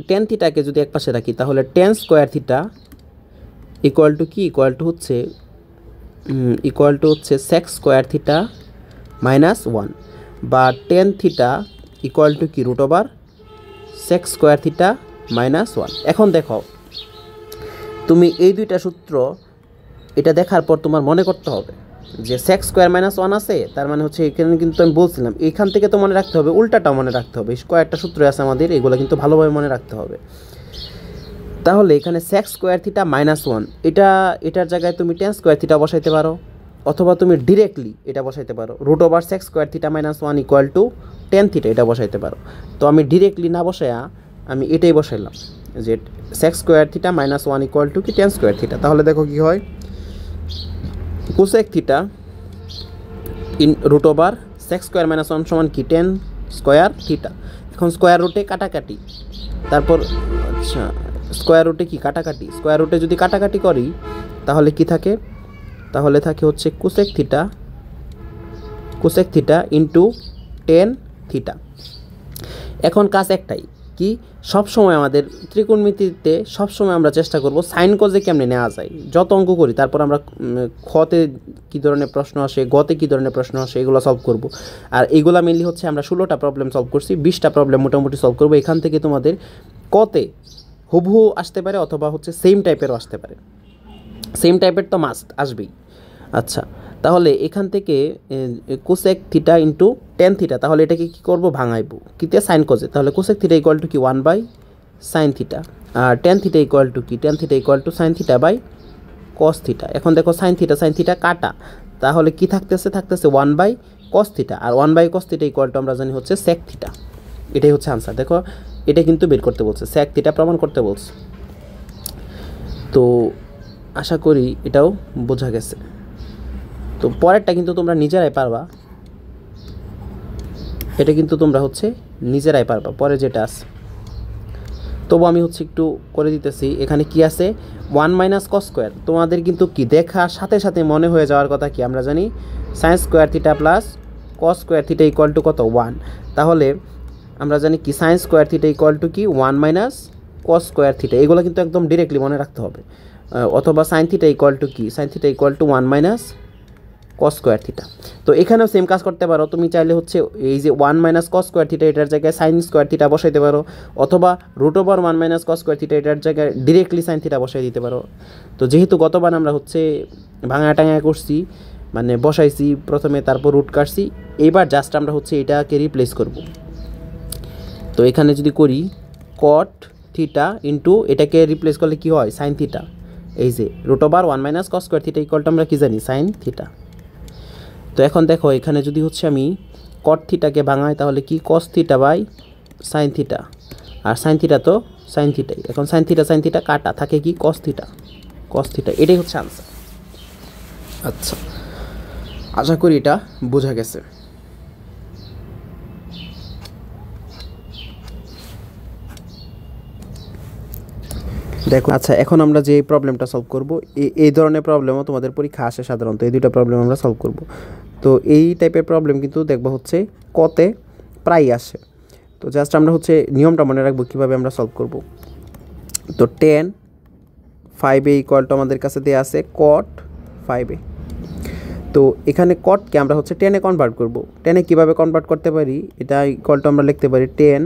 টেন থিটাকে যদি এক পাশে রাখি তাহলে ten square theta equal to কি, ইকুয়াল টু হচ্ছে সেক স্কোয়ার থিটা মাইনাস 1, বা টেন থিটা ইকুয়াল টু কি √সেক স্কোয়ার থিটা মাইনাস 1। এখন দেখো তুমি এই দুইটা সূত্র এটা দেখার পর তোমার মনে করতে হবে যে সেক স্কোয়ার মাইনাস 1 আছে, তার মানে হচ্ছে এখানে কিন্তু আমি বলছিলাম এইখান থেকে তো মনে রাখতে হবে, উল্টাটাও মনে রাখতে হবে। কয়েকটা সূত্র আছে আমাদের, এগুলো কিন্তু ভালোভাবে মনে রাখতে হবে। তাহলে এখানে সেক স্কোয়ার থিটা মাইনাস 1, এটার জায়গায় তুমি টেন স্কোয়ার থিটা বসাইতে পারো, অথবা তুমি ডিরেক্টলি এটা বসাইতে পারো √sec square theta minus 1 equal to tan theta, এটা বসাইতে পারো। তো আমি ডিরেক্টলি না বসায়া আমি এটাই বসাইলাম যে sec square theta minus 1 equal to কি টেন স্কোয়ার থিটা। তাহলে দেখো কি হয়, cosec theta √sec square minus 1 সমান কি টেন স্কোয়ার থিটা। এখন স্কোয়ার রুটে কাটাকাটি, তারপর আচ্ছা স্কোয়ার রুটে কি কাটাকাটি, স্কোয়ার রুটে যদি কাটাকাটি করি তাহলে কি থাকে, তাহলে থাকে হচ্ছে cosec theta into tan theta. এখন কাজ একটাই কি, সবসময় আমাদের ত্রিকোণমিতিতে সবসময় আমরা চেষ্টা করব সাইন কজে কেমনে নেওয়া যায়। যত অঙ্ক করি তারপর আমরা খতে কী ধরনের প্রশ্ন আসে, গতে কী ধরনের প্রশ্ন আসে, এগুলো সলভ করব। আর এইগুলো মেনলি হচ্ছে আমরা 16টা প্রবলেম সলভ করছি, 20টা প্রবলেম মোটামুটি সলভ করব। এখান থেকে তোমাদের কতে হুবহু আসতে পারে, অথবা হচ্ছে সেম টাইপেরও আসতে পারে। সেম টাইপের তো মাস্ট আসবেই। আচ্ছা, তাহলে এখান থেকে cosec theta into tan theta, তাহলে এটাকে কী করবো, ভাঙাইবো কিতে সাইন কজে। তাহলে কোসেক থিটা ইকুয়াল টু কি 1/sin থিটা, আর টেন থিটা ইকুয়াল টু কি, tan theta equal to sine theta by cos theta. এখন দেখো সাইন থিটা কাটা, তাহলে কি থাকতেছে 1/cos থিটা, আর 1/cos থিটা ইকুয়াল টু আমরা জানি হচ্ছে সেক থিটা। এটাই হচ্ছে আনসার। দেখো এটা কিন্তু বের করতে বলছে, সেক থিটা প্রমাণ করতে বলছে। তো আশা করি এটাও বোঝা গেছে। তো পরেরটা কিন্তু তোমরা নিজেরাই পারবা, এটা কিন্তু তোমরা হচ্ছে নিজেরাই পারবা পরে যেটা আছে। তবু আমি হচ্ছে একটু করে দিতেছি। এখানে কি আছে, 1 মাইনাস কস স্কোয়ার। তোমাদের কিন্তু কি দেখার সাথে সাথে মনে হয়ে যাওয়ার কথা কি, আমরা জানি sign square theta plus cos square theta equal to কত 1। তাহলে আমরা জানি কি sign square theta equal to কি 1 মাইনাস কস স্কোয়ার থিটা। এগুলো কিন্তু একদম ডিরেক্টলি মনে রাখতে হবে। অথবা সাইন থিটা ইকুয়াল টু কি, sign theta equal to 1 minus cos square theta. তো এখানেও সেম কাজ করতে পারো, তুমি চাইলে হচ্ছে এই যে 1 মাইনাস কস স্কোয়ার থিটা এটার জায়গায় সাইন স্কোয়ার থিটা বসাইতে পারো, অথবা root over 1 minus cos square theta এটার জায়গায় ডিরেক্টলি সাইন থিটা বসাই দিতে পারো। তো যেহেতু গতবার আমরা হচ্ছে ভাঙা টাঙা করছি, মানে বসাইছি প্রথমে তারপর রুট কাটছি, এইবার জাস্ট আমরা হচ্ছে এটাকে রিপ্লেস করব। তো এখানে যদি করি কট থিটা ইন্টু এটাকে রিপ্লেস করলে কি হয় সাইন থিটা, এই যে root over 1 minus cos square theta ইকুয়ালটা আমরা কি জানি সাইন থিটা। তো এখন দেখো এখানে যদি হচ্ছে আমি কট থিটাকে ভাঙাই তাহলে কি cos theta by sine theta, আর সাইন থিটা তো সাইন থিটাই। এখন সাইন থিটা কাটা থাকে কি কস থিটা, এটাই হচ্ছে আনসার। আচ্ছা, আশা করি এটা বোঝা গেছে। দেখো আচ্ছা, এখন আমরা যে প্রবলেমটা সলভ করব, এই ধরনের প্রবলেমও তোমাদের পরীক্ষা আসে সাধারণত, এই দুটো প্রবলেম আমরা সলভ করব। তো এই টাইপের প্রবলেম কিন্তু দেখবো হচ্ছে কতে প্রায় আসে। তো জাস্ট আমরা হচ্ছে নিয়মটা মনে রাখবো কীভাবে আমরা সলভ করব। তো tan 5a ইকুয়াল টু আমাদের কাছে দেওয়া আছে cot 5a। তো এখানে কটকে আমরা হচ্ছে টেনে কনভার্ট করব। টেনে কীভাবে কনভার্ট করতে পারি, এটা ইকুয়াল টু আমরা লিখতে পারি tan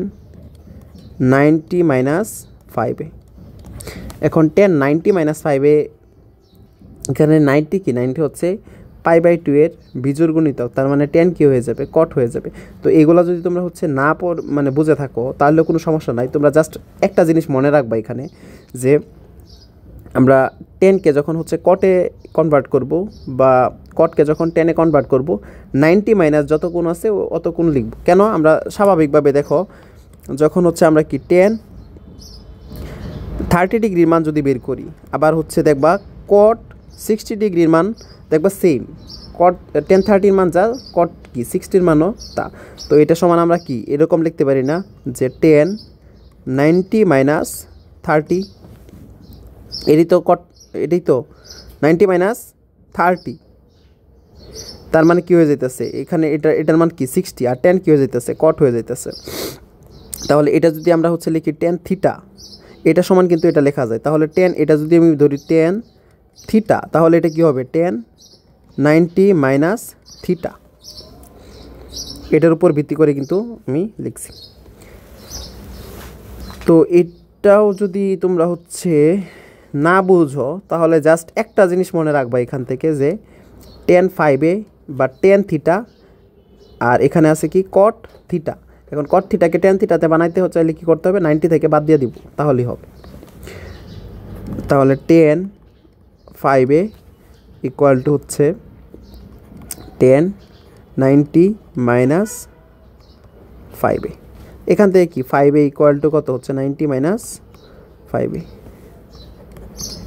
90 মাইনাস 5a। এখন tan 90 মাইনাস 5a, এখানে 90 কি 90 হচ্ছে পাই বাই 2 এর বিজোড় গুণিতক, তার মানে tan কি হয়ে যাবে কট হয়ে যাবে। তো এগুলো যদি তোমরা হচ্ছে না মানে বুঝে থাকো তাহলে কোনো সমস্যা নাই, তোমরা জাস্ট একটা জিনিস মনে রাখবা এখানে, যে আমরা টেনকে যখন হচ্ছে কটে কনভার্ট করব বা কটকে যখন টেনে কনভার্ট করব 90 মাইনাস যত কোণ আছে অত কোণ লিখব। কেন, আমরা স্বাভাবিকভাবে দেখো যখন হচ্ছে আমরা কি tan 30 ডিগ্রির মান যদি বের করি, আবার হচ্ছে দেখবা cot 60 ডিগ্রির মান দেখবা সেম, cot tan 30 মান যা cot কি 60 মানও তা। তো এটা সমান আমরা কি এরকম লিখতে পারি না যে tan 90 মাইনাস 30, এটাই তো 90 মাইনাস 30, তার মানে কী হয়ে যেতেছে এখানে এটার মান কি 60, আর tan কী হয়ে যেতেছে cot হয়ে যেতেছে। তাহলে এটা যদি আমরা হচ্ছে লিখি tan থিটা, এটা সমান কিন্তু এটা লেখা যায়। তাহলে tan, এটা যদি আমি ধরি tan থিটা, তাহলে এটা কি হবে tan 90 মাইনাস থিটা। এটার উপর ভিত্তি করে কিন্তু আমি লিখছি। তো এটাও যদি তোমরা হচ্ছে না বুঝো তাহলে জাস্ট একটা জিনিস মনে রাখবা এখান থেকে, যে tan 5a বা tan থিটা, আর এখানে আছে কি cot থিটা। এখন cot থিটাকে tan থিটাতে বানাইতে হচ্ছে চাইলে কী করতে হবে, 90 থেকে বাদ দিয়ে দিব তাহলেই হবে। তাহলে tan 5a ইকুয়াল টু হচ্ছে tan 90 মাইনাস 5a। এখান থেকে কি 5a ইকুয়াল টু কত হচ্ছে 90 মাইনাস 5a।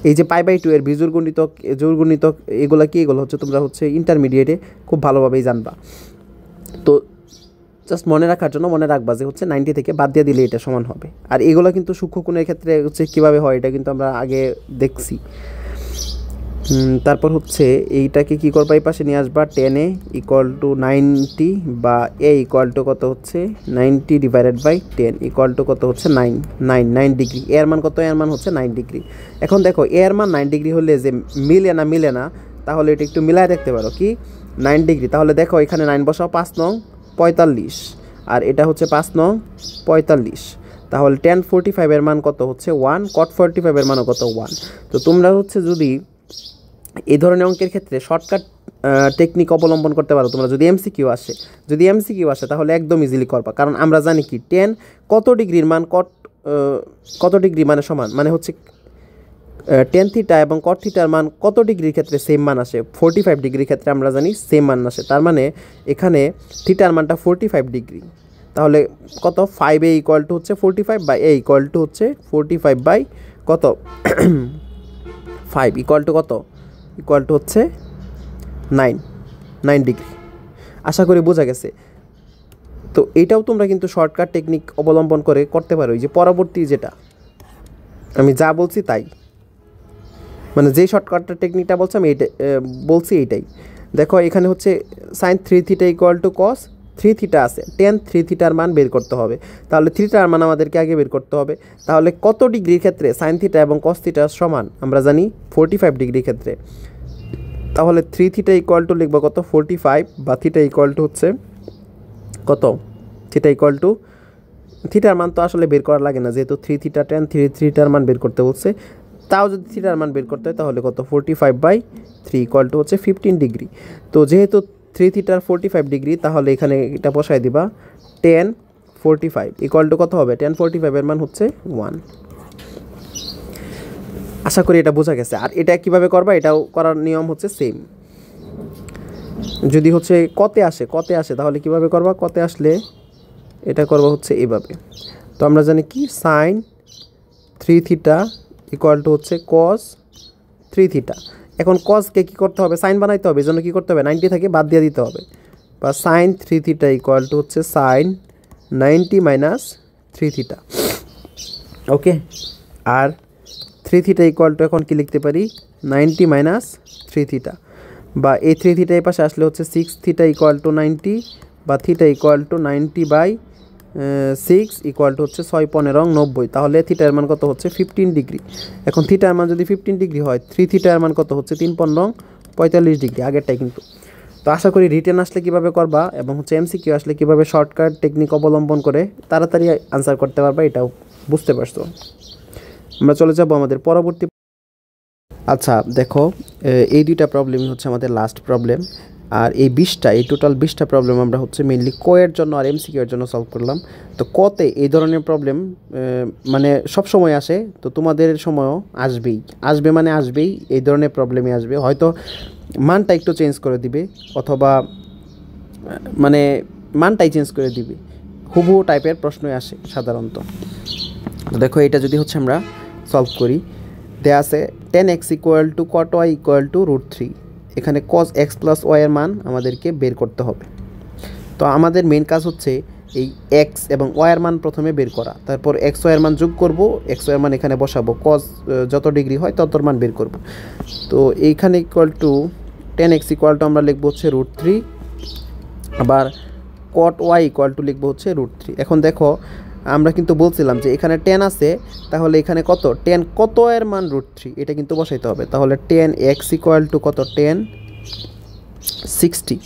এই যে পাই বাই 2 এর বিজোড় গুণিতক জোড় গুণিতক এগুলো কি, এগুলো হচ্ছে তোমরা হচ্ছে ইন্টারমিডিয়েটে খুব ভালোভাবেই জানবা। তো জাস্ট মনে রাখার জন্য মনে রাখবা যে হচ্ছে 90 থেকে বাদ দিয়ে দিলে এটা সমান হবে। আর এগুলো কিন্তু সূক্ষ্মকোণের ক্ষেত্রে হচ্ছে কীভাবে হয় এটা কিন্তু আমরা আগে দেখছি। তারপর হচ্ছে এইটাকে কী করবা, এই পাশে নিয়ে আসবা tan a ইকুয়াল টু 90 বা a ইকুয়াল টু কত হচ্ছে 90 ডিভাইডেড বাই 10 ইকুয়াল টু কত হচ্ছে 9 ডিগ্রি। এর মান কত, এর মান হচ্ছে 9 ডিগ্রি। এখন দেখো এর মান 9 ডিগ্রি হলে যে মিলে না, তাহলে এটা একটু মিলায় দেখতে পারো কি 9 ডিগ্রি। তাহলে দেখো এখানে 9 বসাও, 5 নং 45, আর এটা হচ্ছে 5 নং 45। তাহলে tan 45 এর মান কত হচ্ছে 1, cot 45 এর মানও কত 1। তো তোমরা হচ্ছে যদি এই ধরনের অঙ্কের ক্ষেত্রে শর্টকাট টেকনিক অবলম্বন করতে পারো তোমরা, যদি এমসিকিউ আসে তাহলে একদম ইজিলি করবা। কারণ আমরা জানি কি tan কত ডিগ্রির মান কত ডিগ্রি মানে সমান, মানে হচ্ছে tan থিটা এবং cot থিটার মান কত ডিগ্রির ক্ষেত্রে সেম মান আসে, 45 ডিগ্রির ক্ষেত্রে আমরা জানি সেম মান আসে। তার মানে এখানে থিটার মানটা 45 ডিগ্রি। তাহলে কত 5a ইকুয়াল টু হচ্ছে 45 বা a ইকুয়াল টু হচ্ছে 45 বাই কত 5 ইকুয়াল টু কত? ইকুয়াল টু হচ্ছে 9 ডিগ্রি। আশা করি বোঝা গেছে। তো এটাও তোমরা কিন্তু শর্টকাট টেকনিক অবলম্বন করে করতে পারো। এই যে পরবর্তী যেটা আমি যা বলছি তাই, মানে যে শর্টকাট টেকনিকটা বলছি আমি বলছি এইটাই। দেখো এখানে হচ্ছে sine 3 theta equal to cos 3 theta আছে, টেন 3 থিটার মান বের করতে হবে। তাহলে থিটার মান আমাদেরকে আগে বের করতে হবে। তাহলে কত ডিগ্রির ক্ষেত্রে সাইন থিটা এবং কস থিটা সমান? আমরা জানি 45 ডিগ্রির ক্ষেত্রে। তাহলে 3 থিটা ইকুয়াল টু লিখবো কত? 45, বা থিটা ইকুয়াল টু হচ্ছে কত? থিটা ইকুয়াল টু, থিটার মান তো আসলে বের করা লাগে না, যেহেতু 3 থিটা টেন 3 থিটার মান বের করতে বলছে। তাও যদি থিটার মান বের করতে হয় তাহলে কত? 45/3 ইকুয়াল টু হচ্ছে 15 ডিগ্রি। তো যেহেতু 3 থিটার 45 ডিগ্রি, তাহলে এখানে এটা বসায় দিবা 10 45 ইকুয়াল টু কত হবে? 10 45 এর মান হচ্ছে 1। আশা করি এটা বোঝা গেছে। আর এটা কিভাবে করবা, এটাও করার নিয়ম হচ্ছে সেম। যদি হচ্ছে কতে আসে তাহলে কিভাবে করবা? কতে আসলে এটা করবা হচ্ছে এভাবে। তো আমরা জানি কি সাইন 3 থিটা ইকুয়াল টু হচ্ছে কস 3 থিটা। এখন কসকে কী করতে হবে? সাইন বানাইতে হবে। এই জন্য কী করতে হবে? 90 থেকে বাদ দিয়ে দিতে হবে, বা সাইন 3 থিটা ইকুয়াল টু হচ্ছে সাইন 90 মাইনাস 3 থিটা। ওকে, আর 3 থিটা ইকুয়াল টু এখন কি লিখতে পারি? 90 মাইনাস 3 থিটা, বা এই 3 থিটা এই পাশে আসলে হচ্ছে 6 থিটা ইকুয়াল টু 90, বা theta equal two 90/6 equal to হচ্ছে 6 15 90। তাহলে থিটার মান কত হচ্ছে? 15 ডিগ্রি। এখন থিটার মান যদি 15 ডিগ্রি হয়, 3 থিটার মান কত হচ্ছে? 3 15 45 ডিগ্রি, আগেরটাই কিন্তু। তো আশা করি রিটেন আসলে কীভাবে করবা এবং হচ্ছে এমসিকিউ আসলে কীভাবে শর্টকাট টেকনিক অবলম্বন করে তাড়াতাড়ি আনসার করতে পারবা, এটাও বুঝতে পারছো। আমরা চলে যাব আমাদের পরবর্তী। আচ্ছা দেখো, এই দুইটা প্রবলেমই হচ্ছে আমাদের লাস্ট প্রবলেম। আর এই টোটাল 20টা প্রবলেম আমরা হচ্ছে মেইনলি কোয়ের জন্য আর এমসিকিউ এর জন্য সলভ করলাম। তো কতে এই ধরনের প্রবলেম মানে সব সময় আসে, তো তোমাদের সময়ও আসবেই এই ধরনের প্রবলেমই আসবে। হয়তো মানটা একটু চেঞ্জ করে দিবে, অথবা মানে মানটাই চেঞ্জ করে দিবে, হুবহু টাইপের প্রশ্নই আসে সাধারণত। তো দেখো এটা যদি হচ্ছে আমরা সলভ করি, দেয়া আছে tan x equal to cot y equal to √3। এখানে cos x প্লাস y এর মান আমাদেরকে বের করতে হবে। তো আমাদের মেন কাজ হচ্ছে এই x এবং y এর মান প্রথমে বের করা, তারপর x y এর মান যোগ করব, x y এর মান এখানে বসাবো, cos যত ডিগ্রি হয় ততর মান বের করব। তো এইখানে equal to tan x equal to আমরা লিখবো হচ্ছে √3, আবার cot y ইকুয়াল টু লিখবো হচ্ছে √3। এখন দেখো আমরা কিন্তু বলছিলাম যে এখানে 10 আছে, তাহলে এখানে কত? 10 কত এর মান √3, এটা কিন্তু বসাইতে হবে। তাহলে tan x ইকুয়াল টু কত? tan 60,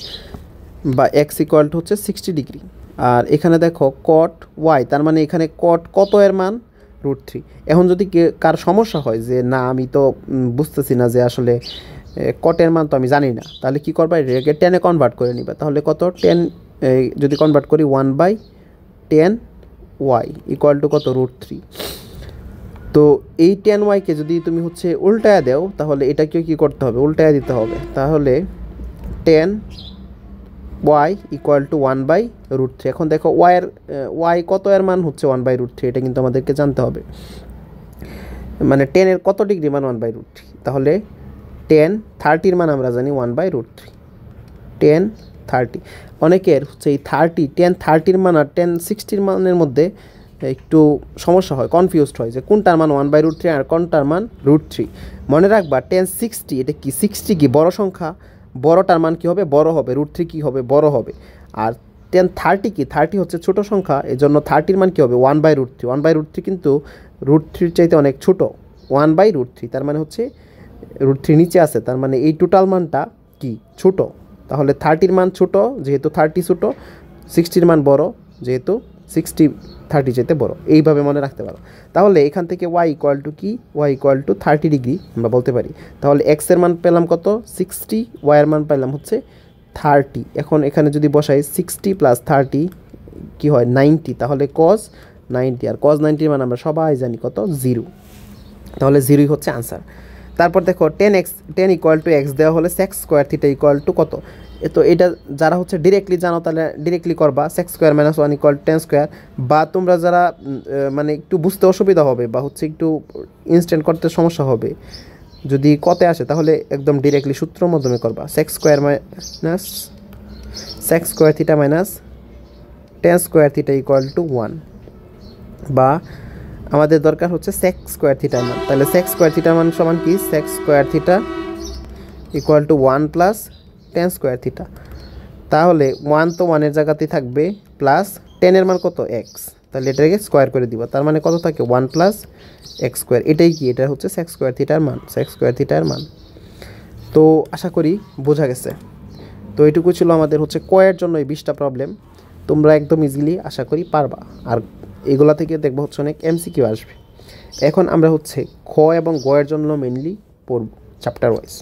বা x ইকুয়াল টু হচ্ছে 60 ডিগ্রি। আর এখানে দেখো cot y, তার মানে এখানে cot কত এর মান? √3। এখন যদি কার সমস্যা হয় যে না আমি তো বুঝতেছি না যে আসলে cot এর মান তো আমি জানি না, তাহলে কি করবা? এটাকে 10 এ কনভার্ট করে নিবা। তাহলে কত? 10 যদি কনভার্ট করি 1/10 y ইকুয়াল টু কত? √3। তো এই 10 y কে যদি তুমি হচ্ছে উল্টায়া দাও, তাহলে এটাকে কি করতে হবে? উল্টায়া দিতে হবে। তাহলে 10 y ইকুয়াল টু 1/√3। এখন দেখো y কত এর মান হচ্ছে? 1/√3, এটা কিন্তু আমাদেরকে জানতে হবে। মানে 10 এর কত ডিগ্রি মান? 1/√3। তাহলে 10 30 মান আমরা জানি 1/√3। 10 30, অনেকের হচ্ছে এই 10 30 মান আর 10 60 মানের মধ্যে একটু সমস্যা হয়, কনফিউজড হয় যে কোনটার মান 1/√3 আর কোনটার মান √3। মনে রাখবা 10 60 এটা কি? 60 কি বড় সংখ্যা? বড়টার মান কি হবে? বড় হবে। √3 কি হবে? বড় হবে। আর 10 30 কি? 30 হচ্ছে ছোট সংখ্যা, এই জন্য 30 মান কি হবে? 1/√3। 1/√3 কিন্তু √3 চাইতে অনেক ছোট। 1/√3 তার মানে হচ্ছে √3 নিচে আছে, তার মানে এই টোটাল মানটা কি? ছোট। তাহলে 30 মান ছোট, যেহেতু 30 ছোট, 60 মান বড়, যেহেতু 60 30 চাইতে বড়। এইভাবে মনে রাখতে পারো। তাহলে এখান থেকে y ইকুয়াল টু কি? y ইকুয়াল টু 30 ডিগ্রি আমরা বলতে পারি। তাহলে x এর মান পেলাম কত? 60, y এর মান পেলাম হচ্ছে 30। এখন এখানে যদি বসাই 60 প্লাস 30 কি হয়? 90। তাহলে cos 90, আর cos 90 মান আমরা সবাই জানি কত? 0। তাহলে 0ই হচ্ছে আনসার। তারপর দেখো 10 ইকুয়াল টু x দেওয়া হলে sec square theta equal to কত? তো এটা যারা হচ্ছে ডিরেক্টলি জানো তাহলে ডিরেক্টলি করবা, sec square minus 1 equal 10 square. বা তোমরা যারা মানে একটু বুঝতে অসুবিধা হবে বা হচ্ছে একটু ইনস্ট্যান্ট করতে সমস্যা হবে, যদি কতে আসে তাহলে একদম ডিরেক্টলি সূত্র মাধ্যমে করবা sex square minus sex square theta minus tan square theta equal to 1 বা আমাদের দরকার হচ্ছে সেক্স স্কোয়ার থিটার মান তাহলে সেক্স স্কোয়ার থিটার মান সমান কি sex square theta equal to 1 plus tan square theta তাহলে 1 তো 1 এর জায়গাতেই থাকবে প্লাস 10 এর মান কত এক্স তাহলে এটাকে স্কোয়ার করে দিব তার মানে কত থাকে 1 প্লাস এক্স স্কোয়ার এটাই কি এটা হচ্ছে সেক্স স্কোয়ার থিটার মান সেক্স স্কোয়ার থিটার মান তো আশা করি বোঝা গেছে তো এইটুকু ছিল আমাদের হচ্ছে কয়ের জন্য এই 20টা প্রবলেম তোমরা একদম ইজিলি আশা করি পারবা আর এগুলা থেকে দেখবো হচ্ছে অনেক এমসিকিউ আসবে এখন আমরা হচ্ছে খ এবং গ এর জন্য মেইনলি পড়ব চ্যাপ্টার ওয়াইজ